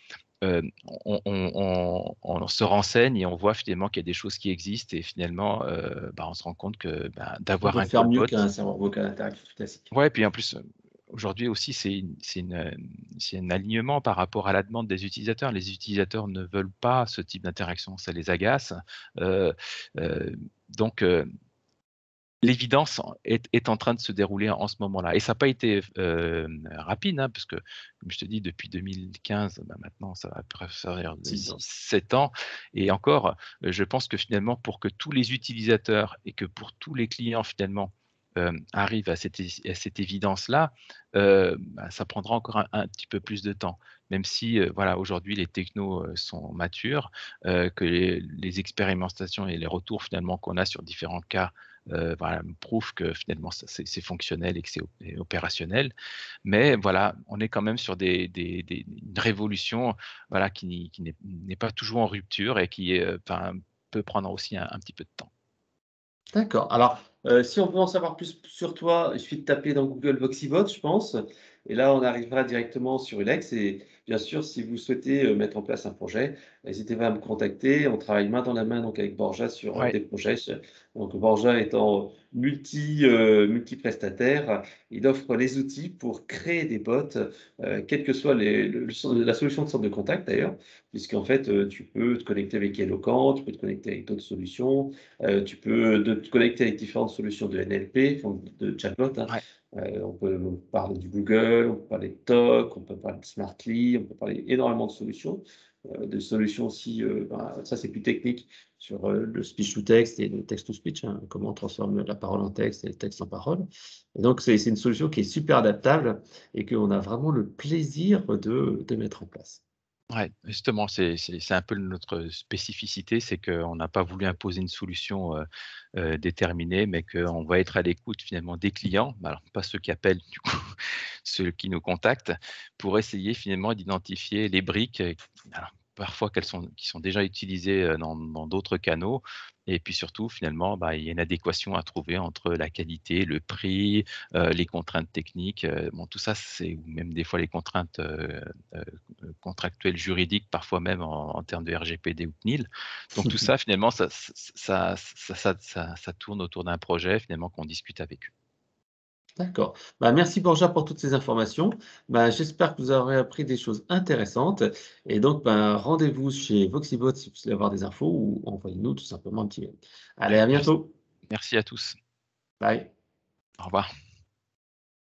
Speaker 2: on se renseigne et on voit finalement qu'il y a des choses qui existent et finalement, on se rend compte que,
Speaker 1: On
Speaker 2: d'avoir
Speaker 1: peut
Speaker 2: un
Speaker 1: faire mieux
Speaker 2: callbot.
Speaker 1: qu'un serveur vocal interactif classique.
Speaker 2: Ouais, puis en plus, aujourd'hui aussi, c'est un alignement par rapport à la demande des utilisateurs. Les utilisateurs ne veulent pas ce type d'interaction, ça les agace. Heu donc l'évidence est en train de se dérouler en ce moment-là et ça n'a pas été, rapide, hein, parce que, comme je te dis, depuis 2015, maintenant ça va faire
Speaker 1: 6 ans.
Speaker 2: 6-7 ans et encore, je pense que finalement pour que tous les utilisateurs et que pour tous les clients finalement, arrivent à cette évidence-là, ça prendra encore un petit peu plus de temps. Même si, voilà, aujourd'hui les technos, sont matures, que les expérimentations et les retours finalement qu'on a sur différents cas voilà, me prouve que finalement c'est fonctionnel et que c'est opérationnel. Mais voilà, on est quand même sur une révolution, voilà, qui n'est pas toujours en rupture et qui est, peut prendre aussi un petit peu de temps.
Speaker 1: D'accord. Alors, si on veut en savoir plus sur toi, il suffit de taper dans Google Voxibot, je pense, et là, on arrivera directement sur Ulex et bien sûr, si vous souhaitez, mettre en place un projet, n'hésitez pas à me contacter. On travaille main dans la main donc avec Borja sur,
Speaker 2: Ouais,
Speaker 1: des projets. Donc Borja étant multi-prestataire, il offre les outils pour créer des bots, quelle que soit la solution de centre de contact d'ailleurs, puisqu'en fait, tu peux te connecter avec Eloquent, tu peux te connecter avec d'autres solutions. Tu peux te connecter avec différentes solutions de NLP, donc de chatbot, hein.
Speaker 2: ouais.
Speaker 1: On peut parler du Google, on peut parler de Toc, on peut parler de Smartly, on peut parler énormément de solutions aussi, ça c'est plus technique sur le speech to text et le text to speech, hein, comment on transforme la parole en texte et le texte en parole. Et donc c'est une solution qui est super adaptable et qu'on a vraiment le plaisir de mettre en place.
Speaker 2: Ouais, justement, c'est un peu notre spécificité, c'est qu'on n'a pas voulu imposer une solution, déterminée, mais qu'on va être à l'écoute finalement des clients, alors pas ceux qui appellent du coup, ceux qui nous contactent, pour essayer finalement d'identifier les briques, alors parfois qui sont déjà utilisées, dans d'autres canaux et puis surtout finalement, il y a une adéquation à trouver entre la qualité, le prix, les contraintes techniques, bon tout ça c'est ou même des fois les contraintes, heu contractuels juridiques, parfois même en termes de RGPD ou CNIL. Donc tout ça finalement ça tourne autour d'un projet finalement qu'on discute avec eux.
Speaker 1: D'accord. Merci Borja pour toutes ces informations. J'espère que vous aurez appris des choses intéressantes et donc rendez-vous chez Voxibot si vous voulez avoir des infos ou envoyez-nous tout simplement un petit mail. Allez,
Speaker 2: Ouais,
Speaker 1: à bientôt.
Speaker 2: merci à tous.
Speaker 1: Bye.
Speaker 2: Au revoir.